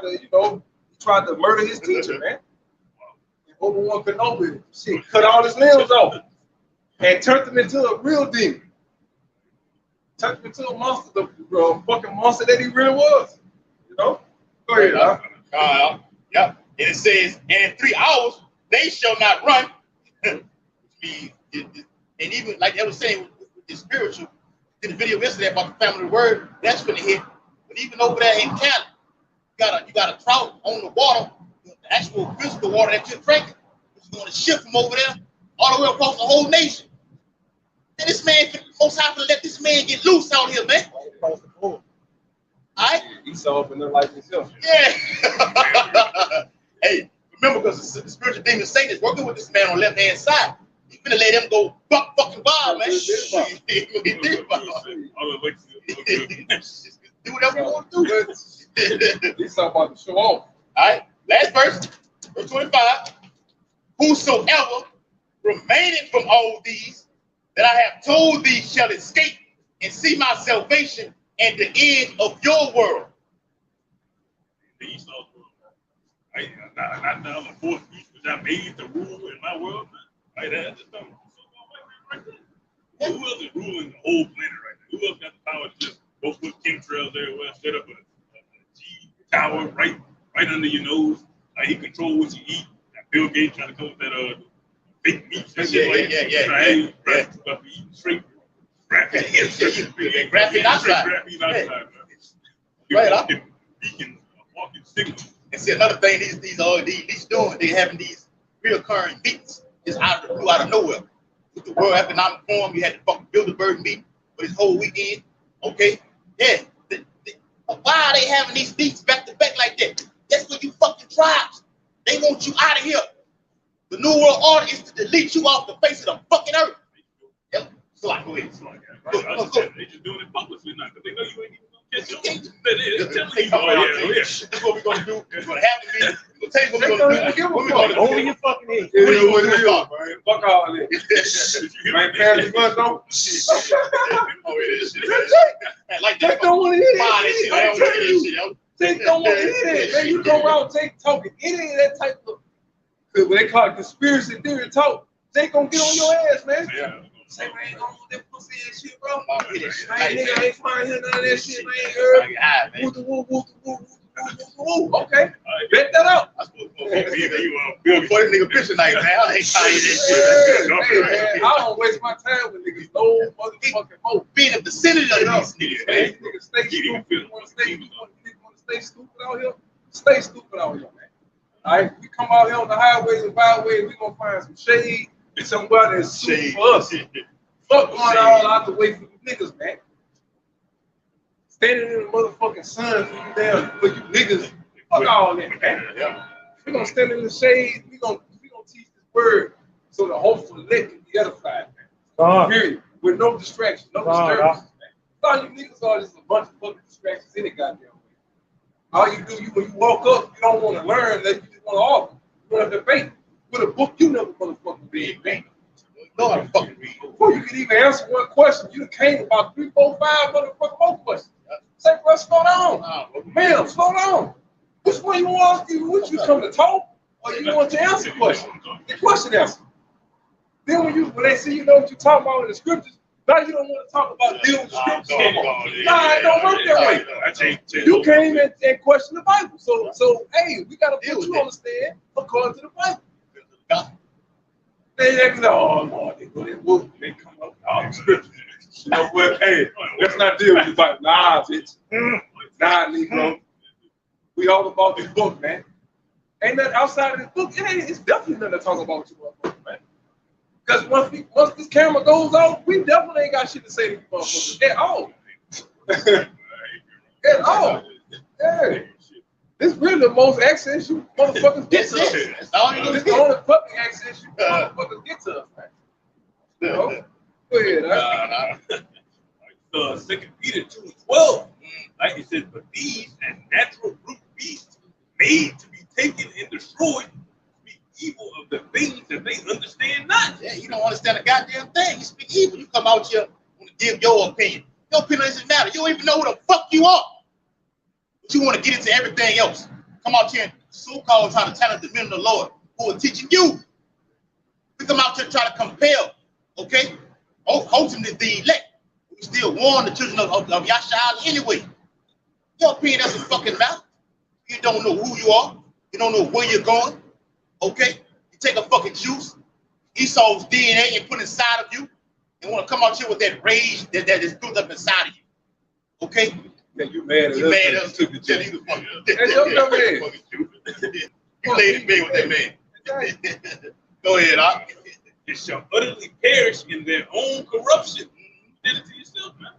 to, you know, he tried to murder his teacher, man. Obi-Wan Kenobi, shit, cut all his limbs off and turned him into a real demon. Turned him into a monster, the fucking monster that he really was. You know? Go ahead, Yep. And it says, and in 3 hours they shall not run. Which means, and even like I was saying with the spiritual, did the video yesterday about the family of the word, that's gonna hit. But even over there in Cali, you got a trout on the water, the actual physical water that you're drinking, which is gonna shift from over there all the way across the whole nation. And this man, most high gonna let this man get loose out here, man. All right? He saw up in their life himself. Yeah. Hey, remember, because the spiritual demon Satan is working with this man on the left hand side. He's gonna let him go buck fucking wild, man. Do whatever you want to do. He's talking about to show off. All right, last verse 25. Whosoever remaining from all these that I have told thee shall escape and see my salvation and the end of your world. The Esau's world. Not now the fourth beast, which I made to rule in my world. Right, that's just something right there. Who else is ruling the whole planet right now? Who else got the power to just go put chemtrails everywhere, set up a G tower right under your nose? He control what you eat. Bill Gates trying to come with that fake meat. Stuff you eat straight. Graphene oxide. Right, walking signals. And see, another thing these doing, they having these reoccurring meetings just out of nowhere. With the World Economic Forum, you had to fucking Bilderberg meeting for this whole weekend. Okay? Yeah. Why are they having these meetings back to back like that? That's what you fucking tribes. They want you out of here. The New World Order is to delete you off the face of the fucking earth. Yep. So I go ahead. They just doing it publicly now because they know you ain't even gonna catch on. This is what we're gonna do. We're gonna have a meeting. We'll tell you what we're gonna do. What we're gonna do. Over your fucking head. What it is, man. Fuck all that. Man, pass the gun, don't. Like They don't want to hear that. I'm telling you. They don't want to hear that. Man, you go around talking any of that type of, what they call it, conspiracy theory talk. They gonna get on your ass, man. Yeah. Say, man, ain't gonna do that pussy and shit, bro. Nigga ain't fine here, none of that shit, man. Woo. Okay. Bet that out. I'm supposed to be for this nigga picture night, man. I ain't trying this shit. Hey, man, I don't waste my time with niggas. No motherfucking more. Being in the vicinity of these niggas, man. Niggas stay stupid. You want to stay stupid out here? Stay stupid out here, man. All right, we come out here on the highways and byways, we gonna find some shade and somebody that's suited for us. Fuck going all out the way for you niggas, man. Standing in the motherfucking sun for you niggas. Fuck all that, man. Yeah. We gonna stand in the shade. We gonna teach this word so the hopeful elect can be edified, man. Period. With no distraction, no disturbances, man. All you niggas are just a bunch of fucking distractions any goddamn way. All you do, when you walk up, you don't want to learn unless you just want to argue. You want to debate. With a book, you never motherfucking read, man. No, I fucking read. Before you can even answer one question, you came about 3, 4, 5 motherfucking more questions. Say, bro, slow down. Man, slow down. Which one you want? Which you come to talk, or you want to answer questions? The question answer. Then when they see you know what you talking about in the scriptures, now you don't want to talk about dealing with the scriptures anymore. Nah, it don't work that way. You came and questioned the Bible. So hey, we gotta put you on the stand according to the Bible. They be like, oh Lord, they go that book, they come up with all the scriptures. You know what? Hey, let's not deal with the Bible. Nah, bitch. Nah, Negro. We all about this book, man. Ain't nothing outside of this book. It's definitely nothing to talk about with you motherfuckers, man. Because once this camera goes off, we definitely ain't got shit to say to you motherfuckers at all. At all. Yeah. This really the most access you motherfuckers get to us. This is the only public access you motherfuckers get to us, man. You know? Go ahead, huh? 2 Peter 2:12, like it says, but these and natural brute beasts made to be taken and destroyed speak evil of the things that they understand not. Yeah, you don't understand a goddamn thing. You speak evil. You come out here want to give your opinion. Your opinion doesn't matter. You don't even know who the fuck you are. But you want to get into everything else. Come out here and so-called try to challenge the men of the Lord, who are teaching you. We come out here to try to compel, okay? Ultimately, the elect. We still warn the children of Yasha'Allah anyway. Your opinion doesn't fucking matter. You don't know who you are. You don't know where you're going, okay? You take a fucking juice, Esau's DNA, and put it inside of you, and want to come out here with that rage that is built up inside of you, okay? Yeah, you mad at You us? mad at us Took the tell juice. you the fucking. That's your dumb ass. You laid in bed with that man. Go ahead, Doc. It shall utterly perish in their own corruption. You did it to yourself, man.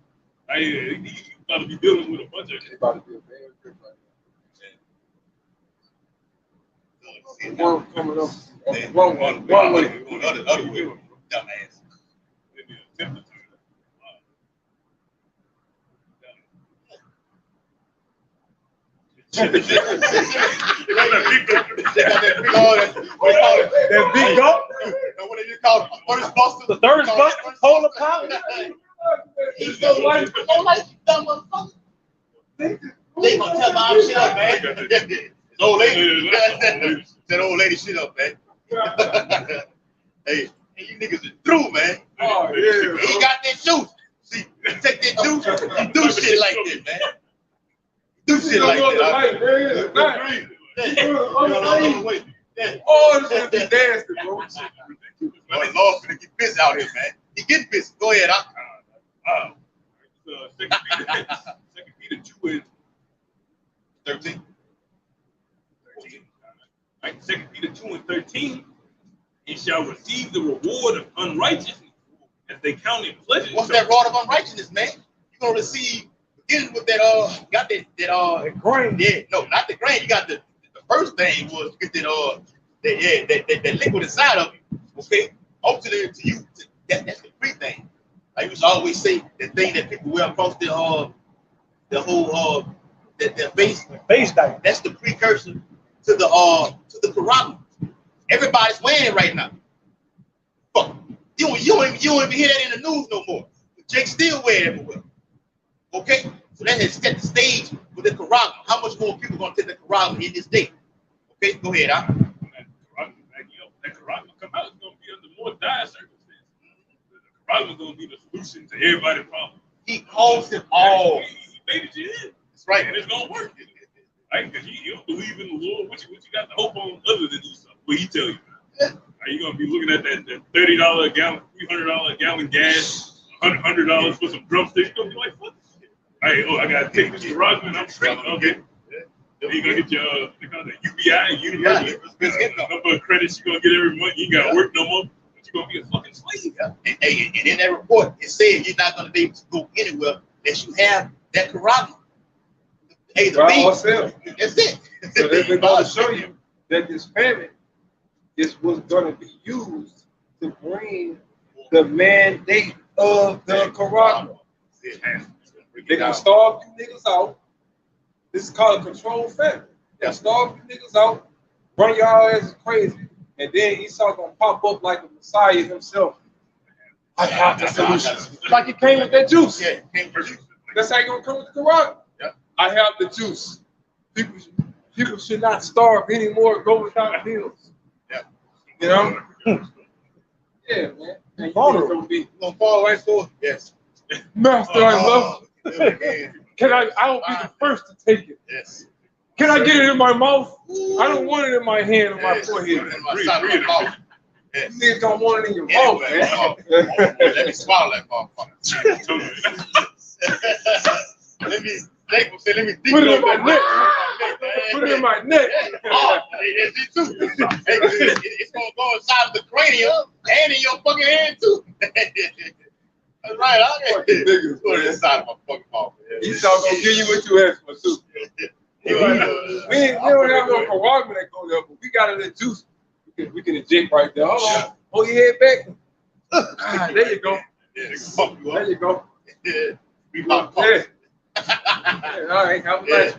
You about to be dealing with a bunch of It's about to be a bad trip right Yeah. now. One coming up. Yeah. One way. Other way. Dumbass. maybe attempted to. They got That big goat, what do you call it? First buster? the third buster, polar power. He's so like, dumb motherfucker. They gonna tell my shit up, man. Old lady. That old lady shit up, man. Hey, you niggas is through, man. Oh, yeah. He got that juice. See, take that juice, you do shit like that, man. Do shit like that. Oh, this is be nasty, bro. Lord, finna get busy out here, man. He get busy. Go ahead, Second Peter 2 and 13. Right, 2 Peter 2 and 13, and shall receive the reward of unrighteousness as they count it pleasure. What's that rod of unrighteousness, man? You're gonna receive, beginning with that, got that Grain. yeah, no, not the grain. You got the first thing was get that liquid inside of you. Okay, ultimately to you, that's the free thing. I used to always say the thing that people wear across the whole their face. Face diet. That's the precursor to the Quran. Everybody's wearing it right now. Fuck, you don't even hear that in the news no more. Jake still wear it everywhere. Okay, so that has set the stage with the Quran. How much more people gonna take the Quran in this day? Okay, go ahead, That Quran will come out, it's gonna be under more dire circumstances. The Quran is gonna be the solution to everybody's problem. He calls it all. He made it you in. That's right, And it's gonna work. Right? Because you don't believe in the Lord. What you got to hope on other than these stuff? What he tell you? Are you gonna be looking at that $30 a gallon, $300 a gallon gas, $100 for some drumsticks? You're gonna be like, what? Hey, I gotta take this to Rodman. I'm straight. Okay. Then you're gonna get your UBI, university. Number of credits you're gonna get every month. You ain't gotta work no more. But you're gonna be a fucking slave. And in that report, it said you're not gonna be able to go anywhere unless you have that Quran. Hey, the By beat. ourselves. That's it. So they're going to show you that this famine is what's going to be used to bring the mandate of the Quran. They're going to starve you niggas out. This is called a controlled famine. They'll starve you niggas out, run y'all asses crazy, and then Esau going to pop up like the Messiah himself. I have the solution. Like he came with that juice. Yeah, came with juice. That's how you're going to come with the Quran. I have the juice. People should not starve anymore, go without meals. Yeah. You know? Yeah, man. And you Gonna fall right for it? Yes. Master, I love it. Can I will be the first to take it. Yes. Can I get it in my mouth? I don't want it in my hand or my forehead. In my side of my mouth. Yes. You niggas don't want it in your mouth, man. Let me swallow that motherfucker. Let me Put it in my neck. Put it in my neck. It's gonna go inside of the cranium and in your fucking hand too. That's right. Fucking niggas, Put it man. inside of my fucking mouth. He's all gonna give you what you asked for too. We don't have no Quran that go there, but we got a little juice. We can inject right there. Hold on. Hold your head back. There you go. Fuck you up. There you go. Yeah. Yeah. All right, have a nice.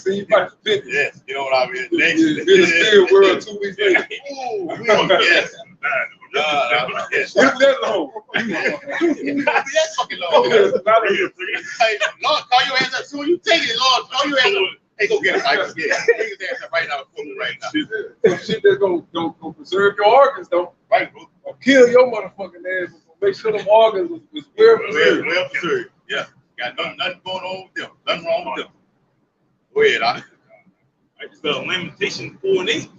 See you about to finish. Yes, you know what I mean. Next, In the spirit world 2 weeks later. yes. Yes. Leave that alone. That's fucking Lord. Hey, Lord, call your ass up soon. You take it, Lord. Call your ass up. Hey, go get it, Mike. Yeah, take his ass up right now. Right now. Some shit that's gonna preserve your organs, though. Right, bro. Or kill your motherfucking ass. Make sure them organs was well preserved. Well preserved. Yeah. Got nothing going on with them. Nothing wrong with them. Go ahead, I just Lamentations 4 and 8.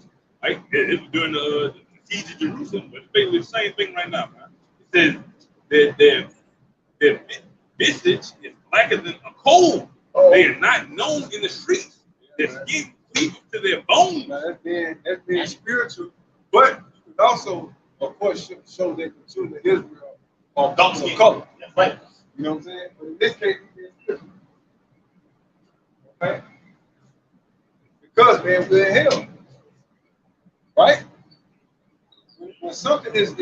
Right? It was during the siege of Jerusalem, but it's basically the same thing right now, man. It says that their visage is blacker than a coal. Oh. They are not known in the streets. Their skin cleaves to their bones. Now, that's being spiritual, but it also, of course, show that the children of Israel are Dark dark skin. color. That's right. You know what I'm saying? But in this case, it's being spiritual. Okay? Because, man, we're in hell. Right? When something is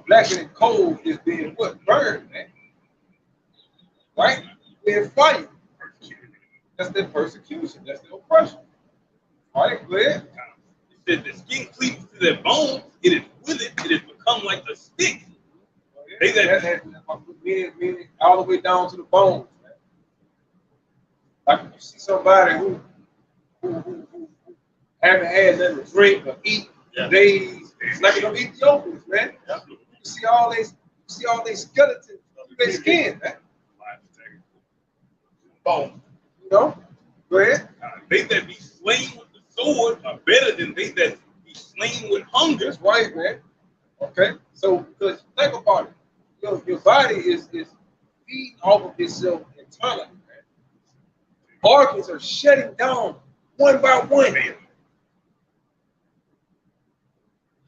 blacker than coal, is being what? Burned, man. Right? Being fired. That's the persecution. That's the oppression. All right, go ahead. It says the skin cleaves to their bones. It is withered. It has become like a stick. They that meaning all the way down to the bones, man. Like if you see somebody who haven't had nothing to drink or eat in days, it's like them Ethiopians, man. You see all they skeletons through their skin, man. Bone. You know? Go ahead. They that be slain with the sword are better than they that be slain with hunger. That's right, man. Okay? So, because think about it. Your body is feeding off of itself internally, man. Organs are shutting down one by one.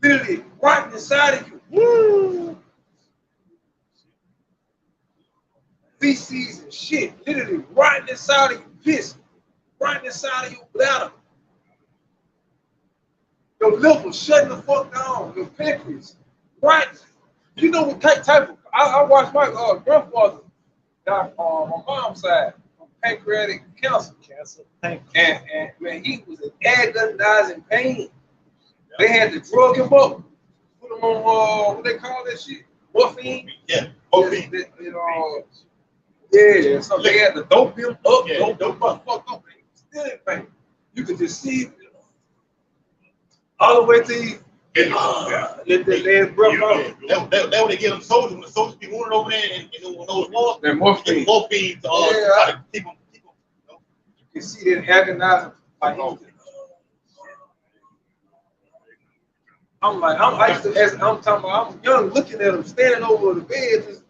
Literally right inside of you. Woo! Feces and shit, literally right inside of you. Piss, right inside of your bladder. Your liver shutting the fuck down. Your pancreas, right? You know what type of? I watched my grandfather die on my mom's side from pancreatic cancer. And man, he was in agonizing pain. They had to drug him up, put him on what they call that shit, morphine. Yeah, morphine. Yeah, so they had to dope him up, Yeah, dope him up, fucked up. He was still in pain. You could just see all the way to he let that last breath out. That's what they give them soldiers when the soldiers be wounded over there and those wars. That morphine. Morphine to try to keep them. You can see that agonizing. Like, I'm talking about, I'm young looking at him standing over the bed, just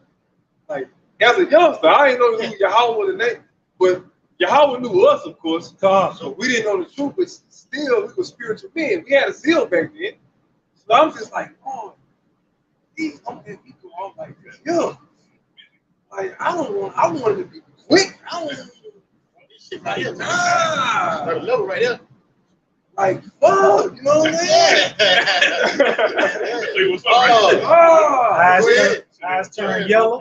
like, as a youngster, I didn't know who Yahweh was the name, but Yahweh knew us, of course. So we didn't know the truth, but still, we were spiritual men. We had a zeal back then. So I'm just like, oh, I'm like, young. Like, I wanted to be quick. I don't want to shit right here. Right level right there. Like, fuck, you know what I'm saying? Eyes turn yellow.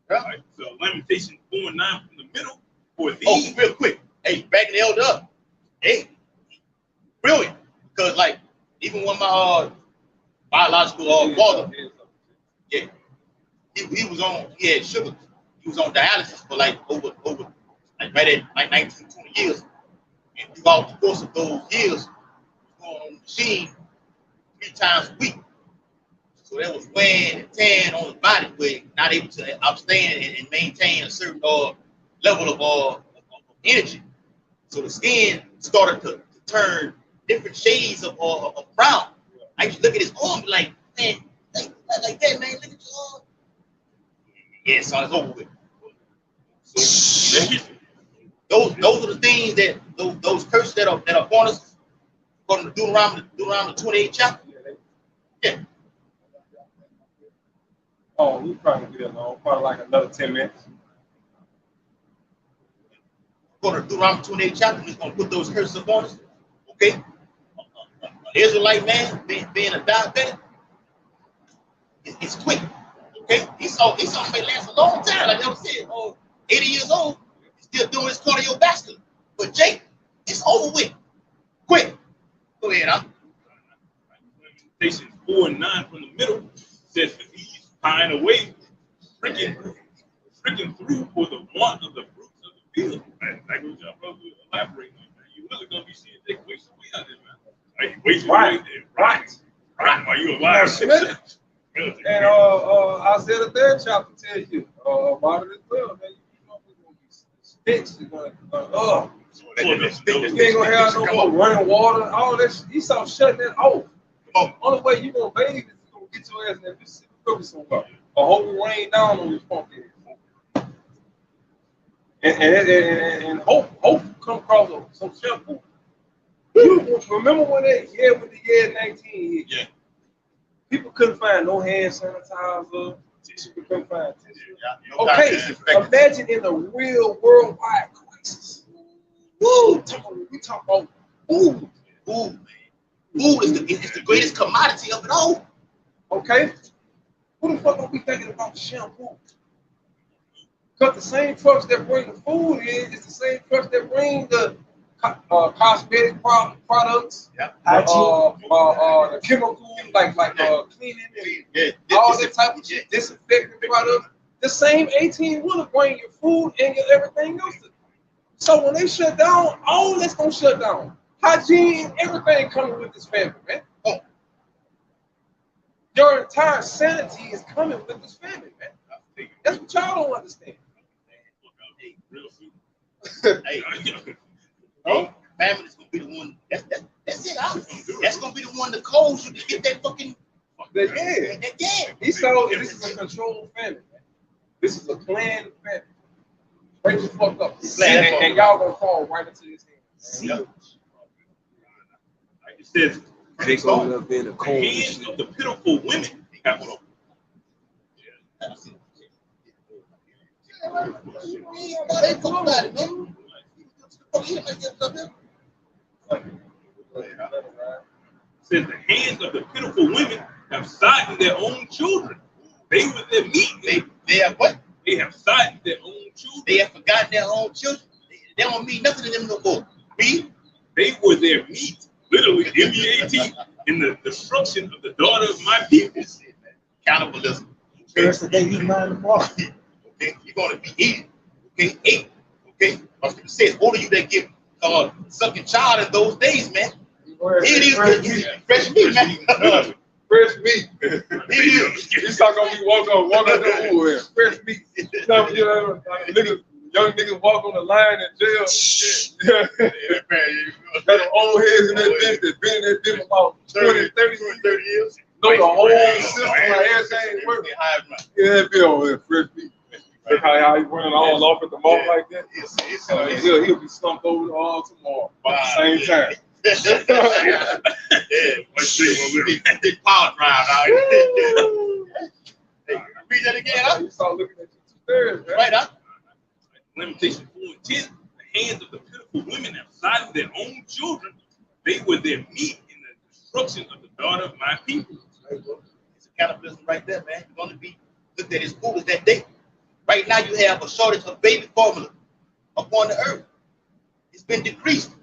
Right. So Lamentations 4 and 9 from the middle for these. Oh, real quick. Hey, backing the elder up. Hey, brilliant. Because like even when my biological father, yeah, he was on, he had sugar. He was on dialysis for like over like right at like 19, 20 years. And throughout the course of those years, he was going on the machine 3 times a week. So that was weighing and tearing on his body, where not able to abstain and maintain a certain level of energy. So the skin started to turn different shades of brown. I used to look at his arm like, man, like that, man. Look at your arm. Yeah, so it's over with. So those are the things that those curses that are upon us. Going to do around the 28th chapter. Yeah. Oh, we probably get along, probably like another 10 minutes. Going to do around the 28th chapter. He's going to put those curses upon us. Okay. An Israelite man being a diabetic, it's quick. Okay. He saw may last a long time. Like I said, 80 years old, he's still doing his cardiovascular. But Jake, it's over with. Quick. Go ahead, huh? Lamentations 4 and 9 from the middle says that he's pine away, freaking through for the want of the fruits of the field. like what y'all brother elaborate on, man. You really gonna be seeing Jake waste away out there, man. Like you wasting away there. Right. While you alive. And Isaiah the 3rd chapter tells you about it as well, man. You know it's gonna be sticks, you're gonna you ain't gonna have no more running water, all that shit. You start shutting that off. Only way you gonna bathe is you gonna get your ass in that Mississippi River somewhere. Or hope it rain down on your pump there. And hope come across some shampoo. You remember when that year with the year 19 hit? Yeah. People couldn't find no hand sanitizer. People couldn't find tissue. Yeah, Okay, imagine in a real worldwide crisis. Woo! We talk about food. Food, man. Food is the greatest commodity of it all. Okay? Who the fuck are we thinking about shampoo? Because the same trucks that bring the food in is the same trucks that bring the cosmetic products, the chemicals like cleaning and all that type of shit, disinfecting products. The same 18 will bring your food and your everything else. So when they shut down, all that's gonna shut down. Hygiene, everything coming with this family, man. Oh. Your entire sanity is coming with this family, man. That's what y'all don't understand. Hey, family's gonna be the one. That's it. That's gonna be the one that calls you to get that fucking. Yeah. He saw this is a controlled family, man. This is a planned family. Break the fuck up. And y'all gonna fall right into his hands. Yep. Like you said, They gonna be in the cold. The hands of the pitiful women. They got one of Says the hands of the pitiful women have sighted their own children. They were their meat. They have what? They have sighted their own children. They have forgotten their own children. They don't mean nothing to them no more. Me? They were their meat, literally, M-E-A-T, in the destruction of the daughter of my people. Cannibalism. That's the day you mind the ball. Okay, you're gonna be eating. Okay, ate. Okay, I was gonna say, it's older you that get sucking child in those days, man. It is fresh meat, man. Fresh meat. He's not gonna be walking the ooh here. Fresh meat. Young niggas walk on the line in jail. Got them old heads in that bitch that's been in that bitch about 20, 30 years. Know the whole system, like everything working. Yeah, that bitch over there, fresh meat. Look how he running all off at the mall like that. He'll be slumped over all tomorrow at the same time. Big power drive out here. Read that again, huh? You start looking at you 2/3, right, huh? Lamentation 4 and 10. The hands of the pitiful women have sighted their own children. They were their meat in the destruction of the daughter of my people. It's a cannibalism right there, man. You're gonna be looked at as food as that day. Right now, you have a shortage of baby formula upon the earth. It's been decreased.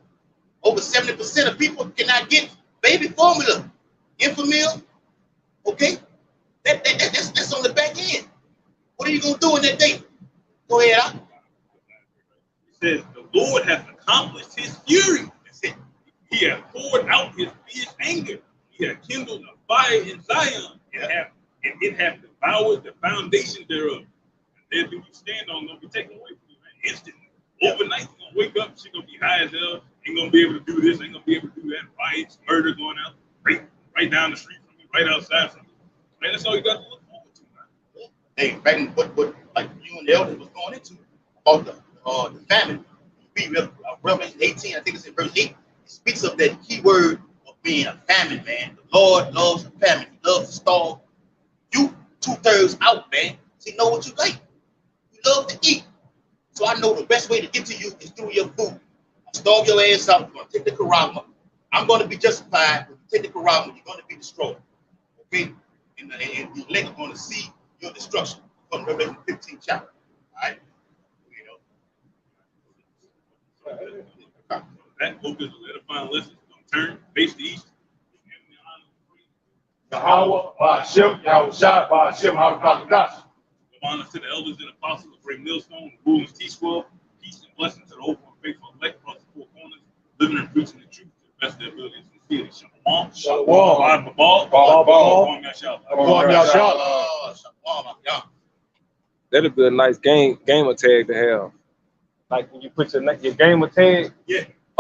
Over 70% of people cannot get baby formula, Infamil. Okay, that's on the back end. What are you gonna do in that day? Go ahead, huh? It says the Lord has accomplished His fury. That's it. He has poured out His fierce anger. He has kindled a fire in Zion, and it has devoured the foundation thereof. Everything you stand on gonna be taken away from you, man. Instantly. Overnight, you're gonna wake up, she's gonna be high as hell, ain't gonna be able to do this, ain't gonna be able to do that. Riots, murder going out, right down the street from you, right outside from you. Man, that's all you got to look forward to, man. Hey, back in what like you and the elders was going into about the famine. Revelation 18, I think it's in verse 8, it speaks of that key word of being a famine, man. The Lord loves a famine. He loves to starve you 2/3 out, man. So you know what you like. Love to eat. So I know the best way to get to you is through your food. I starve your ass out. You're going to take the karama. I'm going to be justified. When you take the karama, you're going to be destroyed. Okay? And your leg are going to see your destruction. From Revelation 15 chapter. All right? That book is a edifying lesson. It's going to turn, face the east. Yahweh, Ba'ashem, Yahushua, Ba'ashem, HaKadosh. Honor to the elders and apostles of Great Millstone, the rulers, T-12, peace and blessings to the open faithful elect across the four corners, living and preaching the truth to the best of their abilities in the city. Shalom. Shalom. That'd be a nice gamer tag to have. Like when you put your gamer tag, Yeah.